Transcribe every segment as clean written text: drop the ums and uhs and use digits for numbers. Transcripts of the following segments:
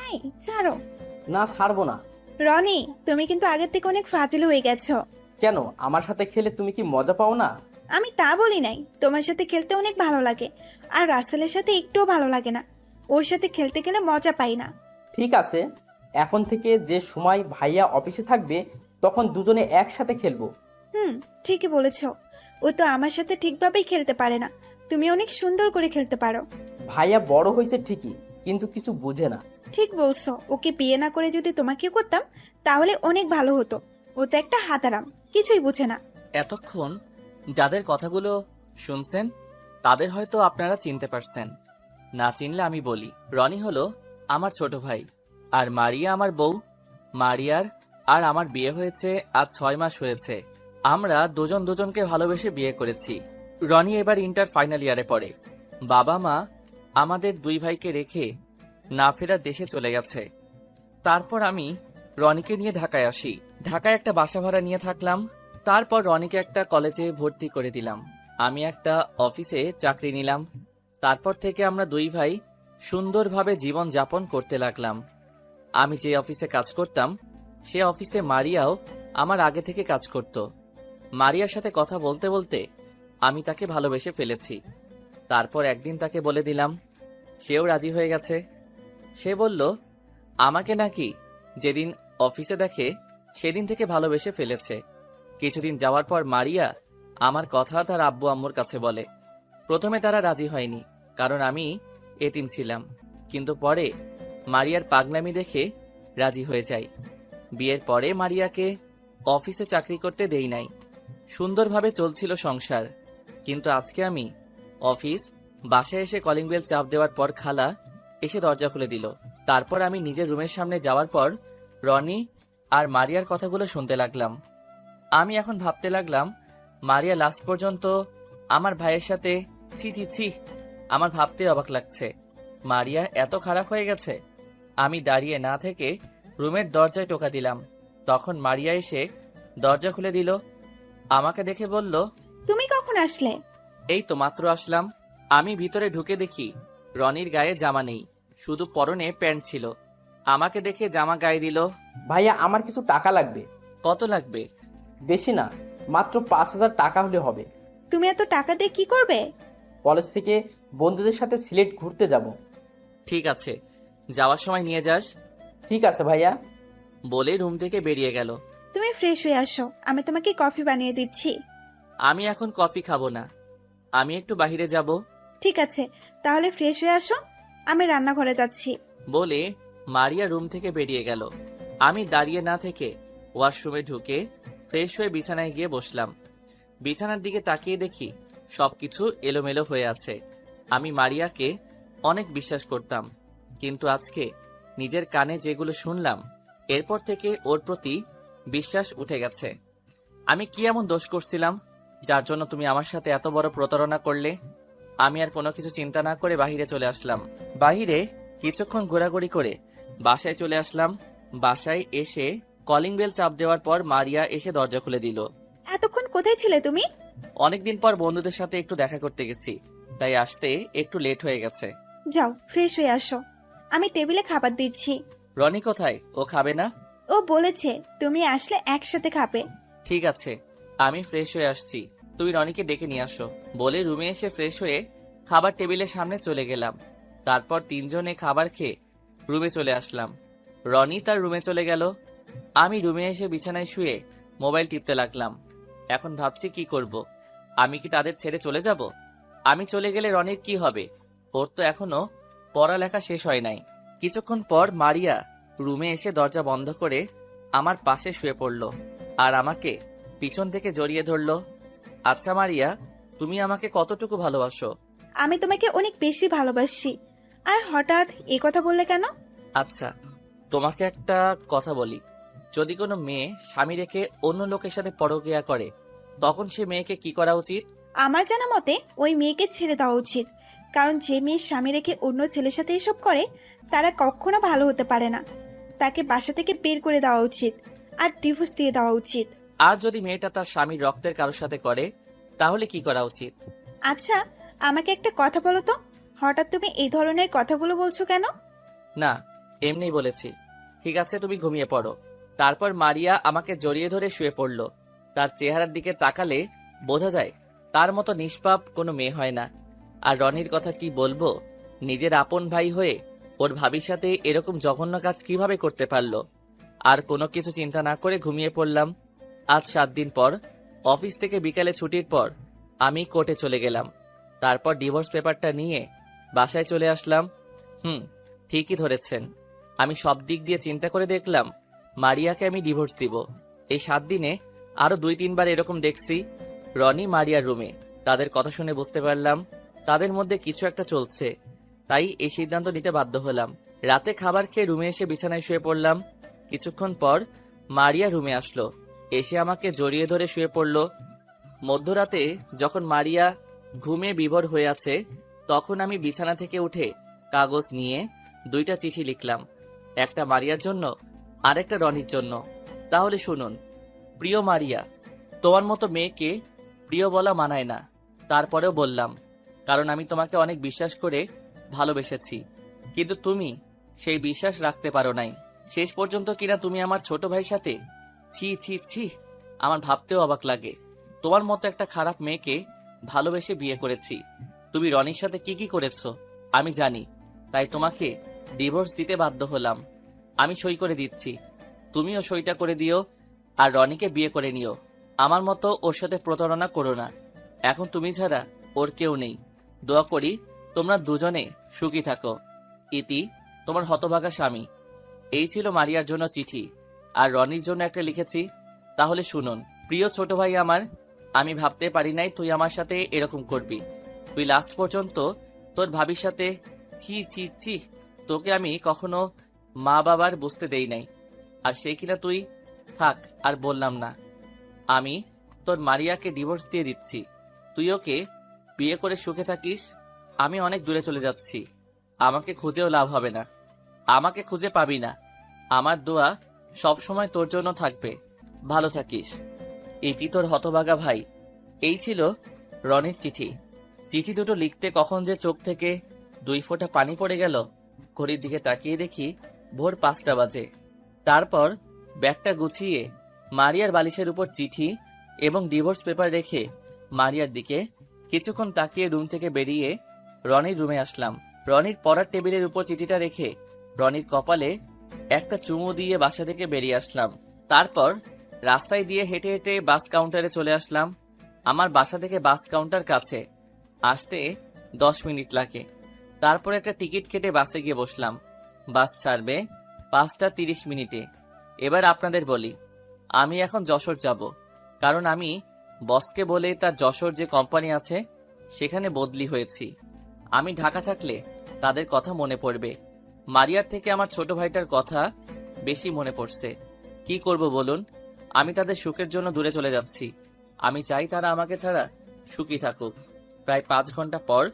এই ছাড়ো। না, ছাড়বো না। রনি, তুমি কিন্তু আগের থেকে অনেক ফাজিল হয়ে গেছো। কেন, আমার সাথে খেলে তুমি কি মজা পাও না? আমি তা বলি নাই, তোমার সাথে খেলতে অনেক ভালো লাগে। আর রাসেলের সাথে একটুও ভালো লাগে না। ওর সাথে খেলতে গেলে মজা পাই না। ঠিক আছে, এখন থেকে যে সময় ভাইয়া অফিসে থাকবে তখন দুজনে একসাথে খেলবো। হুম, ঠিকই বলেছো। ও তো আমার সাথে ঠিকভাবেই খেলতে পারে না। তুমি অনেক সুন্দর করে খেলতে পারো। ভাইয়া বড় হয়েছে ঠিকই, কিন্তু কিছু বুঝে না। ঠিক বলছো, ওকে বিয়ে না করে যদি তোমাকে করতাম তাহলে অনেক ভালো হতো। ও তো একটা হাতারাম, কিছুই বুঝে না। এতক্ষণ যাদের কথাগুলো শুনছেন তাদের হয়তো আপনারা চিনতে পারছেন। না চিনলে আমি বলি, রনি হলো আমার ছোট ভাই, আর মারিয়া আমার বউ। মারিয়ার আর আমার বিয়ে হয়েছে আজ 6 মাস হয়েছে। আমরা দুজন দুজনকে ভালোবেসে বিয়ে করেছি। রনি এবার ইন্টার ফাইনাল ইয়ারে পড়ে। বাবা মা আমাদের দুই ভাইকে রেখে না ফেরার দেশে চলে গেছে। তারপর আমি রনিকে নিয়ে ঢাকায় আসি। ঢাকায় একটা বাসা ভাড়া নিয়ে থাকলাম। তারপর রনিকে একটা কলেজে ভর্তি করে দিলাম। আমি একটা অফিসে চাকরি নিলাম। তারপর থেকে আমরা দুই ভাই সুন্দরভাবে জীবন যাপন করতে লাগলাম। আমি যে অফিসে কাজ করতাম সে অফিসে মারিয়াও আমার আগে থেকে কাজ করত। মারিয়ার সাথে কথা বলতে বলতে আমি তাকে ভালোবেসে ফেলেছি। তারপর একদিন তাকে বলে দিলাম, সেও রাজি হয়ে গেছে। সে বলল আমাকে নাকি যেদিন অফিসে দেখে সেদিন থেকে ভালোবেসে ফেলেছে। কিছুদিন যাওয়ার পর মারিয়া আমার কথা তার আব্বু আম্মুর কাছে বলে। প্রথমে তারা রাজি হয়নি, কারণ আমি এতিম ছিলাম। কিন্তু পরে মারিয়ার পাগলামি দেখে রাজি হয়ে যায়। বিয়ের পরে মারিয়াকে অফিসে চাকরি করতে দেই নাই। সুন্দরভাবে চলছিল সংসার। কিন্তু আজকে আমি অফিস বাসায় এসে কলিং বেল চাপ দেওয়ার পর খালা এসে দরজা খুলে দিল। তারপর আমি নিজের রুমের সামনে যাওয়ার পর রনি আর মারিয়ার কথাগুলো শুনতে লাগলাম। আমি এখন ভাবতে লাগলাম, মারিয়া লাস্ট পর্যন্ত আমার ভাইয়ের সাথে ছি ছি ছি। আমার ভাবতে অবাক লাগছে, মারিয়া এত খারাপ হয়ে গেছে। আমি দাঁড়িয়ে না থেকে রুমের দরজায় টোকা দিলাম। তখন মারিয়া এসে দরজা খুলে দিল। আমাকে দেখে বলল, তুমি কখন আসলে? এই তো মাত্র আসলাম। আমি ভিতরে ঢুকে দেখি রনির গায়ে জামা নেই, শুধু পরনে প্যান্ট ছিল। আমাকে দেখে জামা গায়ে দিল। ভাইয়া, আমার কিছু টাকা লাগবে। কত লাগবে? বেশি না, মাত্র 5,000 টাকা হলে হবে। তুমি এত টাকা দিয়ে কি করবে? কলেজ থেকে বন্ধুদের সাথে সিলেট ঘুরতে যাব। ঠিক আছে, যাওয়ার সময় নিয়ে যাস। ঠিক আছে ভাইয়া। বলে রুম থেকে বেরিয়ে গেল। তুমি ফ্রেশ হয়ে আসো, আমি তোমাকে কফি বানিয়ে দিচ্ছি। আমি এখন কফি খাবো না, আমি একটু বাইরে যাব। ঠিক আছে, তাহলে ফ্রেশ হয়ে আসো, আমি রান্নাঘরে যাচ্ছি। বলে মারিয়া রুম থেকে বেরিয়ে গেল। আমি দাঁড়িয়ে না থেকে ওয়াশরুমে ঢুকে ফ্রেশ হয়ে বিছানায় গিয়ে বসলাম। বিছানার দিকে তাকিয়ে দেখি সবকিছু এলোমেলো হয়ে আছে। আমি মারিয়াকে অনেক বিশ্বাস করতাম, কিন্তু আজকে নিজের কানে যেগুলো শুনলাম এরপর থেকে ওর প্রতি বিশ্বাস উঠে গেছে। আমি কি এমন দোষ করছিলাম যার জন্য তুমি আমার সাথে এত বড় প্রতারণা করলে? আমি আর কোনো কিছু চিন্তা না করে বাহিরে চলে আসলাম। বাহিরে কিছুক্ষণ ঘোরাঘুরি করে বাসায় চলে আসলাম। বাসায় এসে কলিং বেল চাপ দেওয়ার পর মারিয়া এসে দরজা খুলে দিল। এতক্ষণ কোথায় ছিলে তুমি? অনেকদিন পর বন্ধুদের সাথে একটু দেখা করতে গেছি, তাই আসতে একটু লেট হয়ে গেছে। যাও ফ্রেশ হয়ে আসো, আমি টেবিলে খাবার দিচ্ছি। রনি কোথায়? ও খাবে না? ও বলেছে তুমি আসলে একসাথে খাবে। ঠিক আছে, আমি ফ্রেশ হয়ে আসছি, তুমি রনিকে ডেকে নিয়ে আসো। বলে রুমে এসে ফ্রেশ হয়ে খাবার টেবিলের সামনে চলে গেলাম। তারপর তিনজনে খাবার খেয়ে রুমে চলে আসলাম। রনি তার রুমে চলে গেল। আমি রুমে এসে বিছানায় শুয়ে মোবাইল টিপতে লাগলাম। এখন ভাবছি কি করব। আমি কি তাদের ছেড়ে চলে যাব? আমি চলে গেলে রনির কি হবে? ওর তো এখনো পড়ালেখা শেষ হয় নাই। কিছুক্ষণ পর মারিয়া রুমে এসে দরজা বন্ধ করে আমার পাশে শুয়ে পড়ল আর আমাকে পিছন থেকে জড়িয়ে ধরল। আচ্ছা মারিয়া, তুমি আমাকে কতটুকু ভালোবাসো? আমি তোমাকে অনেক বেশি ভালোবাসি। আর হঠাৎ এই কথা বললে কেন? আচ্ছা, তোমাকে একটা কথা বলি। যদি কোনো মেয়ে স্বামী রেখে অন্য লোকের সাথে পরকীয়া করে তখন সে মেয়েকে কি করা উচিত? আমার জানা মতে ওই মেয়েকে ছেড়ে দেওয়া উচিত। কারণ যে মেয়ে স্বামী রেখে অন্য ছেলের সাথে এসব করে তারা কখনো ভালো হতে পারে না। তাকে বাসা থেকে বের করে দেওয়া উচিত আর ডিভোর্স দিয়ে দেওয়া উচিত। আর যদি মেয়েটা তার স্বামীর রক্তের কারোর সাথে করে তাহলে কি করা উচিত? আচ্ছা, আমাকে একটা কথা বলো তো, হঠাৎ তুমি এই ধরনের কথাগুলো বলছো কেন? না, এমনিই বলেছি। ঠিক আছে, তুমি ঘুমিয়ে পড়ো। তারপর মারিয়া আমাকে জড়িয়ে ধরে শুয়ে পড়ল। তার চেহারার দিকে তাকালে বোঝা যায় তার মতো নিষ্পাপ কোনো মেয়ে হয় না। আর রনির কথা কি বলবো, নিজের আপন ভাই হয়ে ওর ভাবির সাথে এরকম জঘন্য কাজ কিভাবে করতে পারলো। আর কোনো কিছু চিন্তা না করে ঘুমিয়ে পড়লাম। আজ 7 দিন পর অফিস থেকে বিকালে ছুটির পর আমি কোর্টে চলে গেলাম। তারপর ডিভোর্স পেপারটা নিয়ে বাসায় চলে আসলাম। ঠিকই ধরেছেন, আমি সব দিক দিয়ে চিন্তা করে দেখলাম মারিয়াকে আমি ডিভোর্স দিব। এই 7 দিনে আরো 2-3 বার এরকম দেখছি রনি মারিয়ার রুমে। তাদের কথা শুনে বুঝতে পারলাম তাদের মধ্যে কিছু একটা চলছে, তাই এই সিদ্ধান্ত নিতে বাধ্য হলাম। রাতে খাবার খেয়ে রুমে এসে বিছানায় শুয়ে পড়লাম। কিছুক্ষণ পর মারিয়া রুমে আসলো, এসে আমাকে জড়িয়ে ধরে শুয়ে পড়ল। মধ্যরাতে যখন মারিয়া ঘুমে বিভোর হয়ে আছে, তখন আমি বিছানা থেকে উঠে কাগজ নিয়ে 2টা চিঠি লিখলাম, একটা মারিয়ার জন্য আর একটা রনির জন্য। তাহলে শুনুন। প্রিয় মারিয়া, তোমার মতো মেয়েকে প্রিয় বলা মানায় না, তারপরেও বললাম, কারণ আমি তোমাকে অনেক বিশ্বাস করে ভালোবেসেছি। কিন্তু তুমি সেই বিশ্বাস রাখতে পারো নাই। শেষ পর্যন্ত কিনা তুমি আমার ছোট ভাইয়ের সাথে। ছি ছি ছি, আমার ভাবতেও অবাক লাগে। তোমার মতো একটা খারাপ মেয়েকে ভালোবেসে বিয়ে করেছি। তুমি রনির সাথে কি কি করেছো আমি জানি, তাই তোমাকে ডিভোর্স দিতে বাধ্য হলাম। আমি সই করে দিচ্ছি, তুমিও সইটা করে দিও আর রনিকে বিয়ে করে নিও। আমার মতো ওর সাথে প্রতারণা করো না। এখন তুমি ছাড়া ওর কেউ নেই। দোয়া করি তোমরা দুজনে সুখী থাকো। ইতি, তোমার হতভাগা স্বামী। এই ছিল মারিয়ার জন্য চিঠি, আর রনির জন্য একটা লিখেছি। তাহলে শুনুন। প্রিয় ছোট ভাই আমার, আমি ভাবতে পারি নাই তুই আমার সাথে এরকম করবি। তুই লাস্ট পর্যন্ত তোর ভাবির সাথে। ছি ছি ছি, তোকে আমি কখনো মা বাবার বুঝতে দেই নাই, আর সে কিনা তুই। থাক, আর বললাম না। আমি তোর মারিয়াকে ডিভোর্স দিয়ে দিচ্ছি। তুই ওকে বিয়ে করে সুখে থাকিস। আমি অনেক দূরে চলে যাচ্ছি, আমাকে খুঁজেও লাভ হবে না, আমাকে খুঁজে পাবি না। আমার দোয়া সব সময় তোর জন্য থাকবে। ভালো থাকিস। ইতি, তোর হতভাগা ভাই। এই ছিল রনির চিঠি। চিঠি দুটো লিখতে কখন যে চোখ থেকে 2 ফোঁটা পানি পড়ে গেল। ঘড়ির দিকে তাকিয়ে দেখি ভোর 5টা বাজে। তারপর ব্যাগটা গুছিয়ে মারিয়ার বালিশের উপর চিঠি এবং ডিভোর্স পেপার রেখে মারিয়ার দিকে কিছুক্ষণ তাকিয়ে রুম থেকে বেরিয়ে রনির রুমে আসলাম। রনির পড়ার টেবিলের উপর চিঠিটা রেখে রনির কপালে একটা চুমু দিয়ে বাসা থেকে বেরিয়ে আসলাম। তারপর রাস্তায় দিয়ে হেঁটে হেঁটে বাস কাউন্টারে চলে আসলাম। আমার বাসা থেকে বাস কাউন্টার কাছে, আসতে 10 মিনিট লাগে। তারপর একটা টিকিট কেটে বাসে গিয়ে বসলাম। বাস ছাড়বে 5টা 30 মিনিটে। এবার আপনাদের বলি, আমি এখন যশোর যাব, কারণ আমি বসকে বলে তার যশোর যে কোম্পানি আছে সেখানে বদলি হয়েছি। আমি ঢাকা থাকলে তাদের কথা মনে পড়বে। মারিয়ার থেকে আমার ছোট ভাইটার কথা বেশি মনে পড়ছে। কি করব বলুন, আমি তাদের সুখের জন্য দূরে চলে যাচ্ছি। আমি চাই তারা আমাকে ছাড়া সুখী থাকুক। প্রায় 5 ঘন্টা পর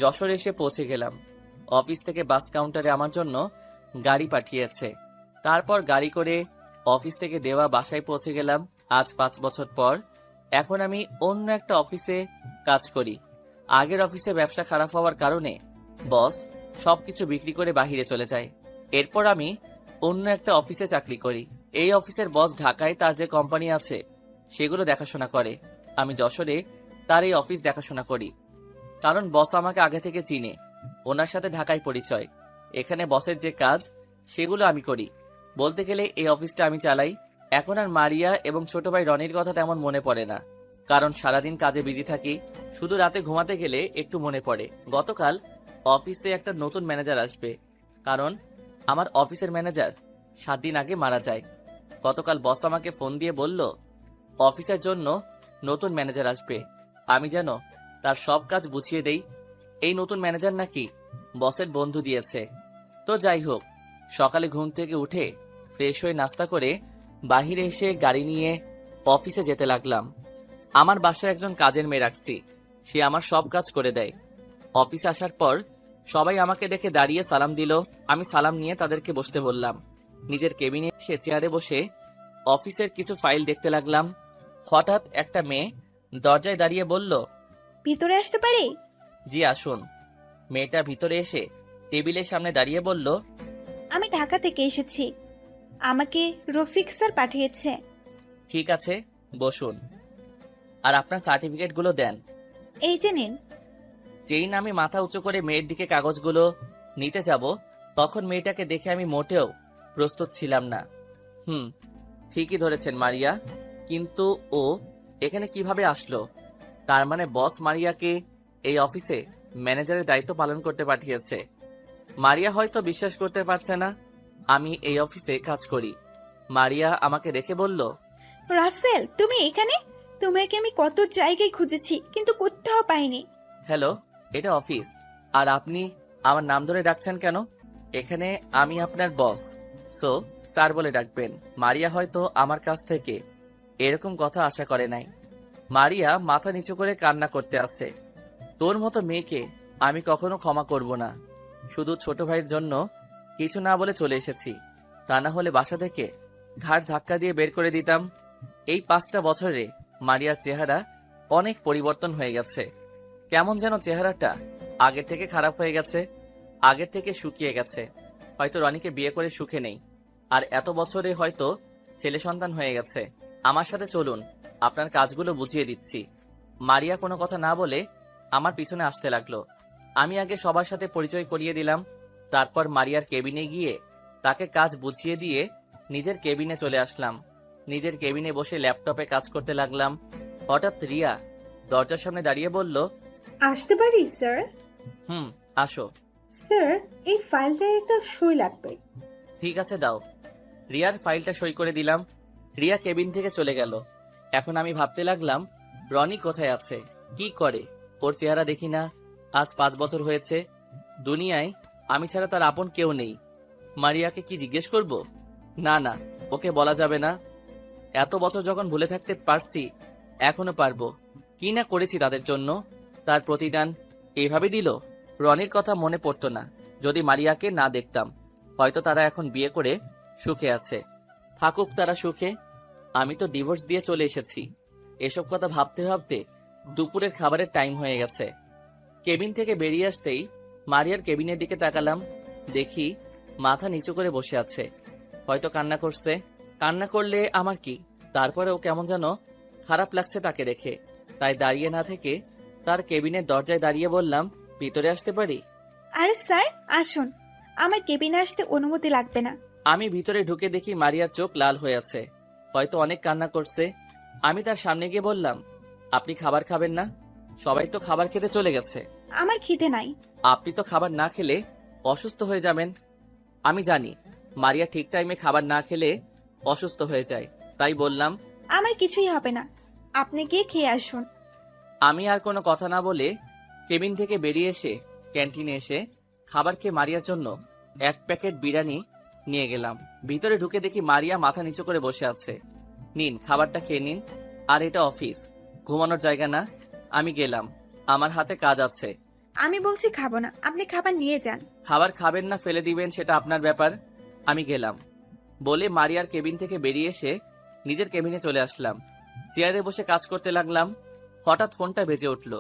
যশোর এসে পৌঁছে গেলাম। অফিস থেকে বাস কাউন্টারে আমার জন্য গাড়ি পাঠিয়েছে। তারপর গাড়ি করে অফিস থেকে দেওয়া বাসায় পৌঁছে গেলাম। আজ 5 বছর পর এখন আমি অন্য একটা অফিসে কাজ করি। আগের অফিসে ব্যবসা খারাপ হওয়ার কারণে বস সবকিছু বিক্রি করে বাহিরে চলে যায়। এরপর আমি অন্য একটা অফিসে চাকরি করি। এই অফিসের বস ঢাকায় তার যে কোম্পানি আছে সেগুলো দেখাশোনা করে। আমি যশোরে তার এই অফিস দেখাশোনা করি, কারণ বস আমাকে আগে থেকে চিনে। ওনার সাথে ঢাকায় পরিচয়। এখানে বসের যে কাজ সেগুলো আমি করি। বলতে গেলে এই অফিসটা আমি চালাই। এখন আর মারিয়া এবং ছোট ভাই রনির কথা তেমন মনে পড়ে না, কারণ সারাদিন কাজে বিজি থাকি। শুধু রাতে ঘুমাতে গেলে একটু মনে পড়ে। গতকাল অফিসে একটা নতুন ম্যানেজার আসবে, কারণ আমার অফিসের ম্যানেজার 7 দিন আগে মারা যায়। গতকাল বস আমাকে ফোন দিয়ে বলল অফিসের জন্য নতুন ম্যানেজার আসবে, আমি যেন তার সব কাজ বুঝিয়ে দেই। এই নতুন ম্যানেজার নাকি বসের বন্ধু দিয়েছে। তো যাই হোক, সকালে ঘুম থেকে উঠে ফ্রেশ হয়ে নাস্তা করে বাহিরে এসে গাড়ি নিয়ে অফিসে যেতে লাগলাম। আমার বাসায় একজন কাজের মেয়ে রাখছি, সে আমার সব কাজ করে দেয়। অফিসে আসার পর সবাই আমাকে দেখে দাঁড়িয়ে সালাম দিল। আমি সালাম নিয়ে তাদেরকে বসতে বললাম। নিজের কেবিনে এসে চেয়ারে বসে অফিসের কিছু ফাইল দেখতে লাগলাম। হঠাৎ একটা মেয়ে দরজায় দাঁড়িয়ে বলল, ভিতরে আসতে পারি? জি আসুন। মেয়েটা ভিতরে এসে টেবিলের সামনে দাঁড়িয়ে বলল, আমি ঢাকা থেকে এসেছি, আমাকে রফিক স্যার পাঠিয়েছে। ঠিক আছে, বসুন। আর আপনার সার্টিফিকেটগুলো দেন। এই যে নিন। যেই না আমি মাথা উঁচু করে মেয়ের দিকে কাগজগুলো নিতে যাব, তখন মেয়েটাকে দেখে আমি মোটেও প্রস্তুত ছিলাম না। ঠিকই ধরেছেন মারিয়া, কিন্তু ও এখানে কিভাবে আসলো? তার মানে বস মারিয়াকে এই অফিসে ম্যানেজারের দায়িত্ব পালন করতে পাঠিয়েছে। মারিয়া হয়তো বিশ্বাস করতে পারছে না আমি এই অফিসে কাজ করি। মারিয়া আমাকে দেখে বলল, রাসেল, তুমি এখানে? তোমাকে আমি কত জায়গায় খুঁজেছি, কিন্তু কোথাও পাইনি। হ্যালো, এটা অফিস, আর আপনি আমার নাম ধরে ডাকছেন কেন? এখানে আমি আপনার বস, সো স্যার বলে ডাকবেন। মারিয়া হয়তো আমার কাছ থেকে এরকম কথা আশা করে নাই। মারিয়া মাথা নিচু করে কান্না করতে আসে। তোর মতো মেয়েকে আমি কখনো ক্ষমা করব না। শুধু ছোট ভাইয়ের জন্য কিছু না বলে চলে এসেছি, তা না হলে বাসা থেকে ঘাড় ধাক্কা দিয়ে বের করে দিতাম। এই 5টা বছরে মারিয়ার চেহারা অনেক পরিবর্তন হয়ে গেছে। কেমন যেন চেহারাটা আগের থেকে খারাপ হয়ে গেছে, আগের থেকে শুকিয়ে গেছে। হয়তো রনিকে বিয়ে করে সুখে নেই, আর এত বছরে হয়তো ছেলে সন্তান হয়ে গেছে। আমার সাথে চলুন, আপনার কাজগুলো বুঝিয়ে দিচ্ছি। মারিয়া কোনো কথা না বলে আমার পিছনে আসতে লাগলো। আমি আগে সবার সাথে পরিচয় করিয়ে দিলাম, তারপর মারিয়ার কেবিনে গিয়ে তাকে কাজ বুঝিয়ে দিয়ে নিজের কেবিনে চলে আসলাম। নিজের কেবিনে বসে ল্যাপটপে কাজ করতে লাগলাম। হঠাৎ রিয়া দরজার সামনে দাঁড়িয়ে বলল, আসতে পারি স্যার? আসো। স্যার, এই ফাইলটায় একটা সই লাগবে। ঠিক আছে, দাও। রিয়ার ফাইলটা সই করে দিলাম। রিয়া কেবিন থেকে চলে গেল। এখন আমি ভাবতে লাগলাম, রনি কোথায় আছে, কি করে? ওর চেহারা দেখি না। আজ 5 বছর হয়েছে। দুনিয়ায় আমি ছাড়া তার আপন কেউ নেই। মারিয়াকে কি জিজ্ঞেস করব? না না, ওকে বলা যাবে না। এত বছর যখন ভুলে থাকতে পারছি, এখনো পারবো। কি না করেছি তাদের জন্য, তার প্রতিদান এইভাবে দিল। রনির কথা মনে পড়তো না যদি মারিয়াকে না দেখতাম। হয়তো তারা এখন বিয়ে করে সুখে আছে। থাকুক তারা সুখে, আমি তো ডিভোর্স দিয়ে চলে এসেছি। এসব কথা ভাবতে ভাবতে দুপুরের খাবারের টাইম হয়ে গেছে। কেবিন থেকে বেরিয়ে আসতেই মারিয়ার কেবিনের দিকে তাকালাম। দেখি মাথা নিচু করে বসে আছে, হয়তো কান্না করছে। কান্না করলে আমার কি? তারপরেও কেমন যেন খারাপ লাগছে তাকে দেখে। তাই দাঁড়িয়ে না থেকে তার কেবিনের দরজায় দাঁড়িয়ে বললাম, ভিতরে আসতে পারি? আরে স্যার, আসুন, আমার কেবিনে আসতে অনুমতি লাগবে না। আমি ভিতরে ঢুকে দেখি মারিয়ার চোখ লাল হয়ে আছে, হয়তো অনেক কান্না করছে। আমি তার সামনে গিয়ে বললাম, আপনি খাবার খাবেন না? সবাই তো খাবার খেতে চলে গেছে। আমার খিদে নাই। আপনি তো খাবার না খেলে অসুস্থ হয়ে যাবেন। আমি জানি মারিয়া ঠিক টাইমে খাবার না খেলে অসুস্থ হয়ে যায়, তাই বললাম, আমার কিছুই হবে না, আপনি গিয়ে খেয়ে আসুন। আমি আর কোনো কথা না বলে কেবিন থেকে বেরিয়ে এসে ক্যান্টিনে এসে খাবার খেয়ে মারিয়ার জন্য 1 প্যাকেট বিরিয়ানি নিয়ে গেলাম। ভিতরে ঢুকে দেখি মারিয়া মাথা নিচু করে বসে আছে। নিন, খাবারটা খেয়ে নিন। আর এটা অফিস, ঘুমানোর জায়গা না। আমি গেলাম, আমার হাতে কাজ আছে। আমি বলছি খাবো না, আপনি খাবার নিয়ে যান। খাবার খাবেন না ফেলে দিবেন সেটা আপনার ব্যাপার। আমি গেলাম বলে মারিয়ার কেবিন থেকে বেরিয়ে এসে নিজের কেবিনে চলে আসলাম। চেয়ারে বসে কাজ করতে লাগলাম। হঠাৎ ফোনটা বেজে উঠল।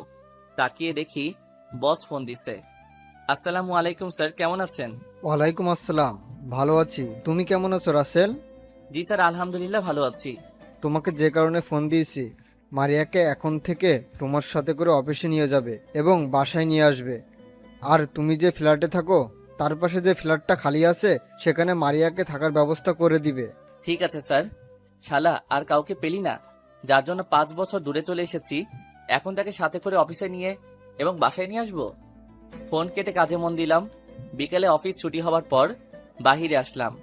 তাকিয়ে দেখি বস ফোন দিছে। আসসালামু আলাইকুম স্যার, কেমন আছেন? ওয়ালাইকুম আসসালাম, ভালো আছি। তুমি কেমন আছো রাসেল? জি স্যার, আলহামদুলিল্লাহ ভালো আছি। তোমাকে যে কারণে ফোন দিয়েছি, মারিয়াকে এখন থেকে তোমার সাথে করে অফিসে নিয়ে যাবে এবং বাসায় নিয়ে আসবে। আর তুমি যে ফ্ল্যাটে থাকো তার পাশে যে ফ্ল্যাটটা খালি আছে সেখানে মারিয়াকে থাকার ব্যবস্থা করে দিবে। ঠিক আছে স্যার। শালা আর কাউকে পেলি না, যার জন্য 5 বছর দূরে চলে এসেছি, এখন তাকে সাথে করে অফিসে নিয়ে এবং বাসায় নিয়ে আসবো? ফোন কেটে কাজে মন দিলাম। বিকেলে অফিস ছুটি হওয়ার পর বাহিরে আসলাম।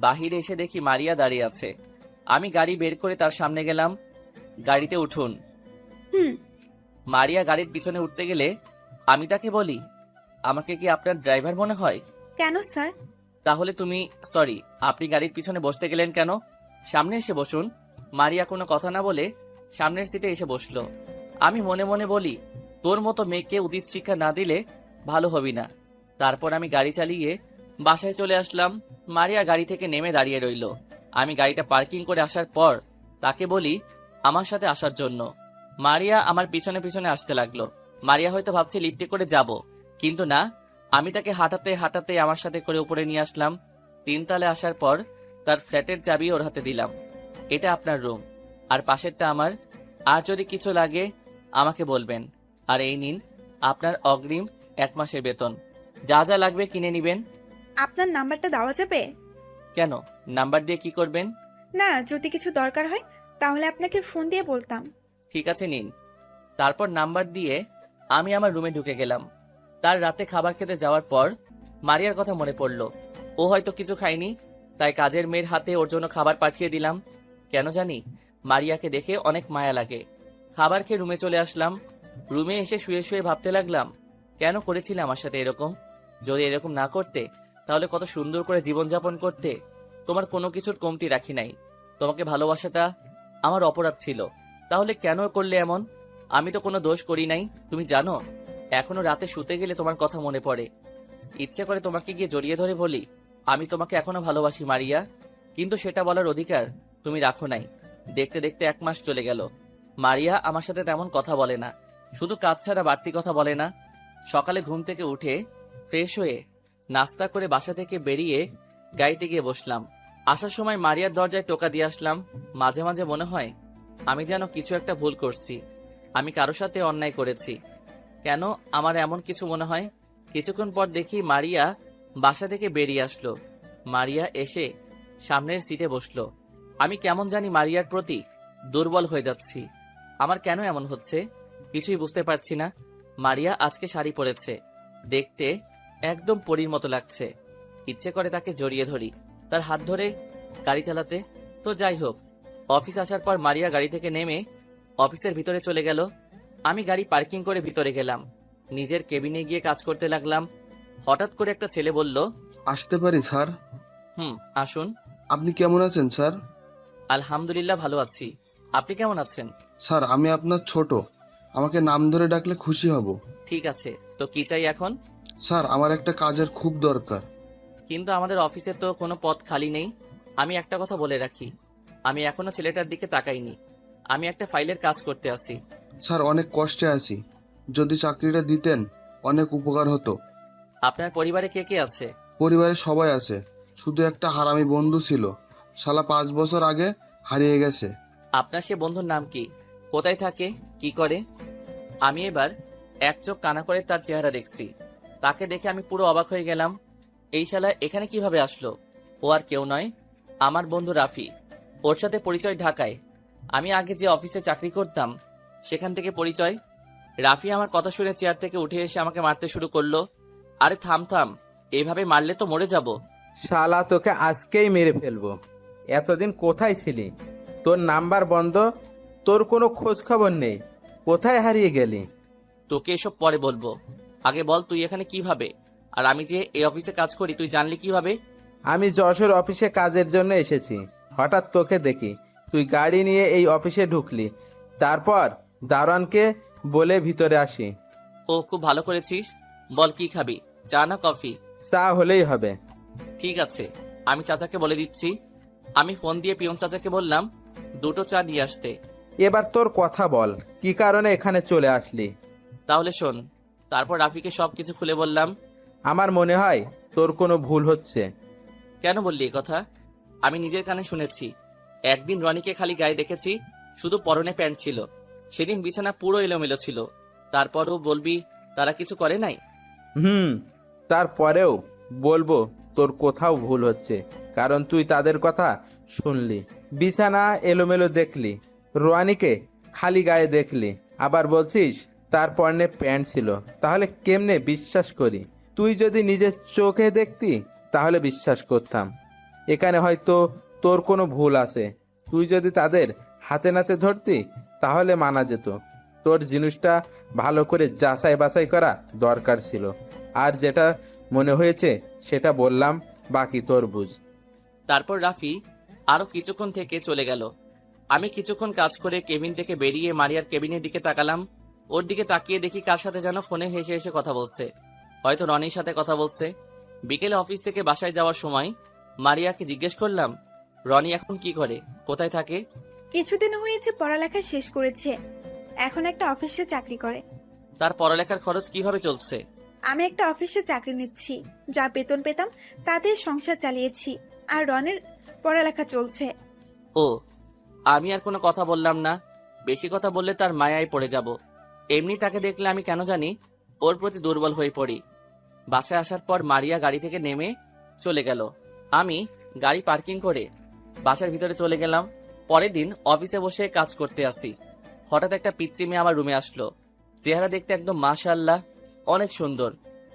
বাহিরে এসে দেখি মারিয়া দাঁড়িয়ে আছে। আমি গাড়ি বের করে তার সামনে গেলাম। গাড়িতে উঠুন। হুম। মারিয়া গাড়ির পিছনে উঠতে গেলে আমি তাকে বলি, আমাকে কি আপনার ড্রাইভার মনে হয়? কেন স্যার? তাহলে তুমি সরি, আপনি গাড়ির পিছনে বসতে গেলেন কেন? সামনে এসে বসুন। মারিয়া কোনো কথা না বলে সামনের সিটে এসে বসলো। আমি মনে মনে বলি, তোর মতো মেয়েকে উচিত শিক্ষা না দিলে ভালো হবি না। তারপর আমি গাড়ি চালিয়ে বাসায় চলে আসলাম। মারিয়া গাড়ি থেকে নেমে দাঁড়িয়ে রইল। আমি গাড়িটা পার্কিং করে আসার পর তাকে বলি আমার সাথে আসার জন্য। মারিয়া আমার পিছনে পিছনে আসতে লাগলো। মারিয়া হয়তো ভাবছে লিফটে করে যাব, কিন্তু না, আমি তাকে হাঁটাতে হাঁটাতে আমার সাথে করে উপরে নিয়ে আসলাম। 3 তলায় আসার পর তার ফ্ল্যাটের চাবি ওর হাতে দিলাম। এটা আপনার রুম, আর পাশেরটা আমার। আর যদি কিছু লাগে আমাকে বলবেন। আর এই নিন আপনার অগ্রিম 1 মাসের বেতন। যা যা লাগবে কিনে নিবেন। আপনার নাম্বারটা দেওয়া যাবে? কেন, নাম্বার দিয়ে কি করবেন? না, যদি কিছু দরকার হয় তাহলে আপনাকে ফোন দিয়ে বলতাম। ঠিক আছে, নিন। তারপর নাম্বার দিয়ে আমি আমার রুমে ঢুকে গেলাম। তার রাতে খাবার খেতে যাওয়ার পর মারিয়ার কথা মনে পড়ল। ও হয়তো কিছু খায়নি, তাই কাজের মেয়ের হাতে ওর জন্য খাবার পাঠিয়ে দিলাম। কেন জানি মারিয়াকে দেখে অনেক মায়া লাগে। খাবার খেয়ে রুমে চলে আসলাম। রুমে এসে শুয়ে শুয়ে ভাবতে লাগলাম, কেন করেছিলে আমার সাথে এরকম? যদি এরকম না করতে তাহলে কত সুন্দর করে জীবনযাপন করতে। তোমার কোনো কিছুর কমতি রাখি নাই। তোমাকে ভালোবাসাটা আমার অপরাধ ছিল, তাহলে কেন করলে এমন? আমি তো কোনো দোষ করি নাই, তুমি জানো। এখনো রাতে শুতে গেলে তোমার কথা মনে পড়ে। ইচ্ছে করে তোমাকে গিয়ে জড়িয়ে ধরে বলি, আমি তোমাকে এখনো ভালোবাসি মারিয়া। কিন্তু সেটা বলার অধিকার তুমি রাখো নাই। দেখতে দেখতে 1 মাস চলে গেল। মারিয়া আমার সাথে তেমন কথা বলে না, শুধু কাজ ছাড়া বাড়তি কথা বলে না। সকালে ঘুম থেকে উঠে ফ্রেশ হয়ে নাস্তা করে বাসা থেকে বেরিয়ে গাড়িতে গিয়ে বসলাম। আসার সময় মারিয়ার দরজায় টোকা দিয়ে আসলাম। মাঝে মাঝে মনে হয় আমি যেন কিছু একটা ভুল করছি, আমি কারো সাথে অন্যায় করেছি। কেন আমার এমন কিছু মনে হয়? কিছুক্ষণ পর দেখি মারিয়া বাসা থেকে বেরিয়ে আসলো। মারিয়া এসে সামনের সিটে বসলো। আমি কেমন জানি মারিয়ার প্রতি দুর্বল হয়ে যাচ্ছি। আমার কেন এমন হচ্ছে কিছুই বুঝতে পারছি না। মারিয়া আজকে শাড়ি পরেছে, দেখতে একদম পরীর মতো লাগছে। ইচ্ছে করে তাকে জড়িয়ে ধরি, তার হাত ধরে গাড়ি চালাতে। তো যাই হোক, অফিস আসার পর মারিয়া গাড়ি থেকে নেমে অফিসের ভিতরে চলে গেল। আমি গাড়ি পার্কিং করে ভিতরে গেলাম, নিজের কেবিনে গিয়ে কাজ করতে লাগলাম। হঠাৎ করে একটা ছেলে বলল, আসতে পারি স্যার? আসুন। আপনি কেমন আছেন স্যার? আলহামদুলিল্লাহ ভালো আছি, আপনি কেমন আছেন? স্যার আমি আপনার ছোট, আমাকে নাম ধরে ডাকলে খুশি হব। ঠিক আছে, তো কি চাই এখন? স্যার আমার একটা কাজের খুব দরকার। কিন্তু আমাদের অফিসে তো কোনো পদ খালি নেই। আমি একটা কথা বলে রাখি, আমি এখনো ছেলেটার দিকে তাকাইনি। আমি একটা ফাইলের কাজ করতে আসি। স্যার অনেক কষ্টে আছি, যদি চাকরিটা দিতেন অনেক উপকার হতো। আপনার পরিবারে কে কে আছে? পরিবারে সবাই আছে, শুধু একটা হারামি বন্ধু ছিল, শালা 5 বছর আগে হারিয়ে গেছে। আপনার সে বন্ধুর নাম কি? কোথায় থাকে? কি করে? আমি এবার এক চোখ কানা করে তার চেহারা দেখছি। তাকে দেখে আমি পুরো অবাক হয়ে গেলাম। এই শালা এখানে কিভাবে আসলো? ও আর কেউ নয়, আমার বন্ধু রাফি। ওর সাথে পরিচয় ঢাকায়। আমি আগে যে অফিসে চাকরি করতাম সেখান থেকে পরিচয়। রাফি আমার কথা শুনে চেয়ার থেকে উঠে এসে আমাকে মারতে শুরু করলো। আরে থাম থাম, এইভাবে মারলে তো মরে যাব। শালা তোকে আজকেই মেরে ফেলবো। এতদিন কোথায় ছিলি? তোর নাম্বার বন্ধ, তোর কোনো খোঁজ খবর নেই। কোথায় হারিয়ে গেলি? তোকে এসব পরে বলবো, আগে বল তুই এখানে কিভাবে? আর আমি যে এই অফিসে কাজ করি তুই জানলি কিভাবে? আমি যশোর অফিসে কাজের জন্য এসেছি। হঠাৎ তোকে দেখি তুই গাড়ি নিয়ে এই অফিসে ঢুকলি। তারপর দারোয়ানকে বলে ভিতরে আসি। ও খুব ভালো করেছিস। বল কি খাবি, চা না কফি? চা হলেই হবে। ঠিক আছে, আমি চাচাকে বলে দিচ্ছি। আমি ফোন দিয়ে পিয়ন চাচাকে বললাম 2টো চা দিয়ে আসতে। এবার তোর কথা বল, কি কারণে এখানে চলে আসলি? তাহলে শোন। তারপর রাফিকে সবকিছু খুলে বললাম। আমার মনে হয় তোর কোনো ভুল হচ্ছে। কেন বললি এই কথা? আমি নিজের কানে শুনেছি। একদিন রনিকে খালি গায়ে দেখেছি, শুধু পরনে প্যান্ট ছিল। সেদিন বিছানা পুরো এলোমেলো ছিল। তারপরও বলবি তারা কিছু করে নাই? তারপরেও বলবো তোর কোথাও ভুল হচ্ছে, কারণ তুই তাদের কথা শুনলি, বিছানা এলোমেলো দেখলি, রোয়ানিকে খালি গায়ে দেখলি, আবার বলছিস তার পরনে প্যান্ট ছিল। তাহলে কেমনে বিশ্বাস করি? তুই যদি নিজের চোখে দেখতি তাহলে বিশ্বাস করতাম। এখানে হয়তো তোর কোনো ভুল আছে। তুই যদি তাদের হাতে নাতে ধরতি তাহলে মানা যেত। তোর জিনিসটা ভালো করে যাচাই বাছাই করা দরকার ছিল। আর যেটা মনে হয়েছে সেটা বললাম, বাকি তোর বুঝ। তারপর রাফি আরো কিছুক্ষণ থেকে চলে গেল। আমি কিছুক্ষণ কাজ করে কেবিন থেকে বেরিয়ে মারিয়ার কেবিনের দিকে তাকালাম। ওর দিকে তাকিয়ে দেখি কার সাথে যেন ফোনে হেসে হেসে কথা বলছে। হয়তো রনির সাথে কথা বলছে। বিকেলে অফিস থেকে বাসায় যাওয়ার সময় মারিয়াকে জিজ্ঞেস করলাম, রনি এখন কি করে, কোথায় থাকে? কিছুদিন হয়েছে পড়ালেখা শেষ করেছে, এখন একটা অফিসে চাকরি করে। তার পড়ালেখার খরচ কিভাবে চলছে? আমি একটা অফিসে চাকরি নিচ্ছি, যা বেতন পেতাম তাদের সংসার চালিয়েছি, আর রনের পড়ালেখা চলছে। ও, আমি আর কোনো কথা বললাম না। বেশি কথা বললে তার মায়ায় পড়ে যাব। এমনি তাকে দেখলে আমি কেন জানি ওর প্রতি দুর্বল হয়ে পড়ি। বাসায় আসার পর মারিয়া গাড়ি থেকে নেমে চলে গেল। আমি গাড়ি পার্কিং করে বাসার ভিতরে চলে গেলাম। পরের দিন অফিসে বসে কাজ করতে আসি। হঠাৎ একটা পিচ্চি মেয়ে আমার রুমে আসলো। চেহারা দেখতে একদম মাশাআল্লাহ, অনেক সুন্দর।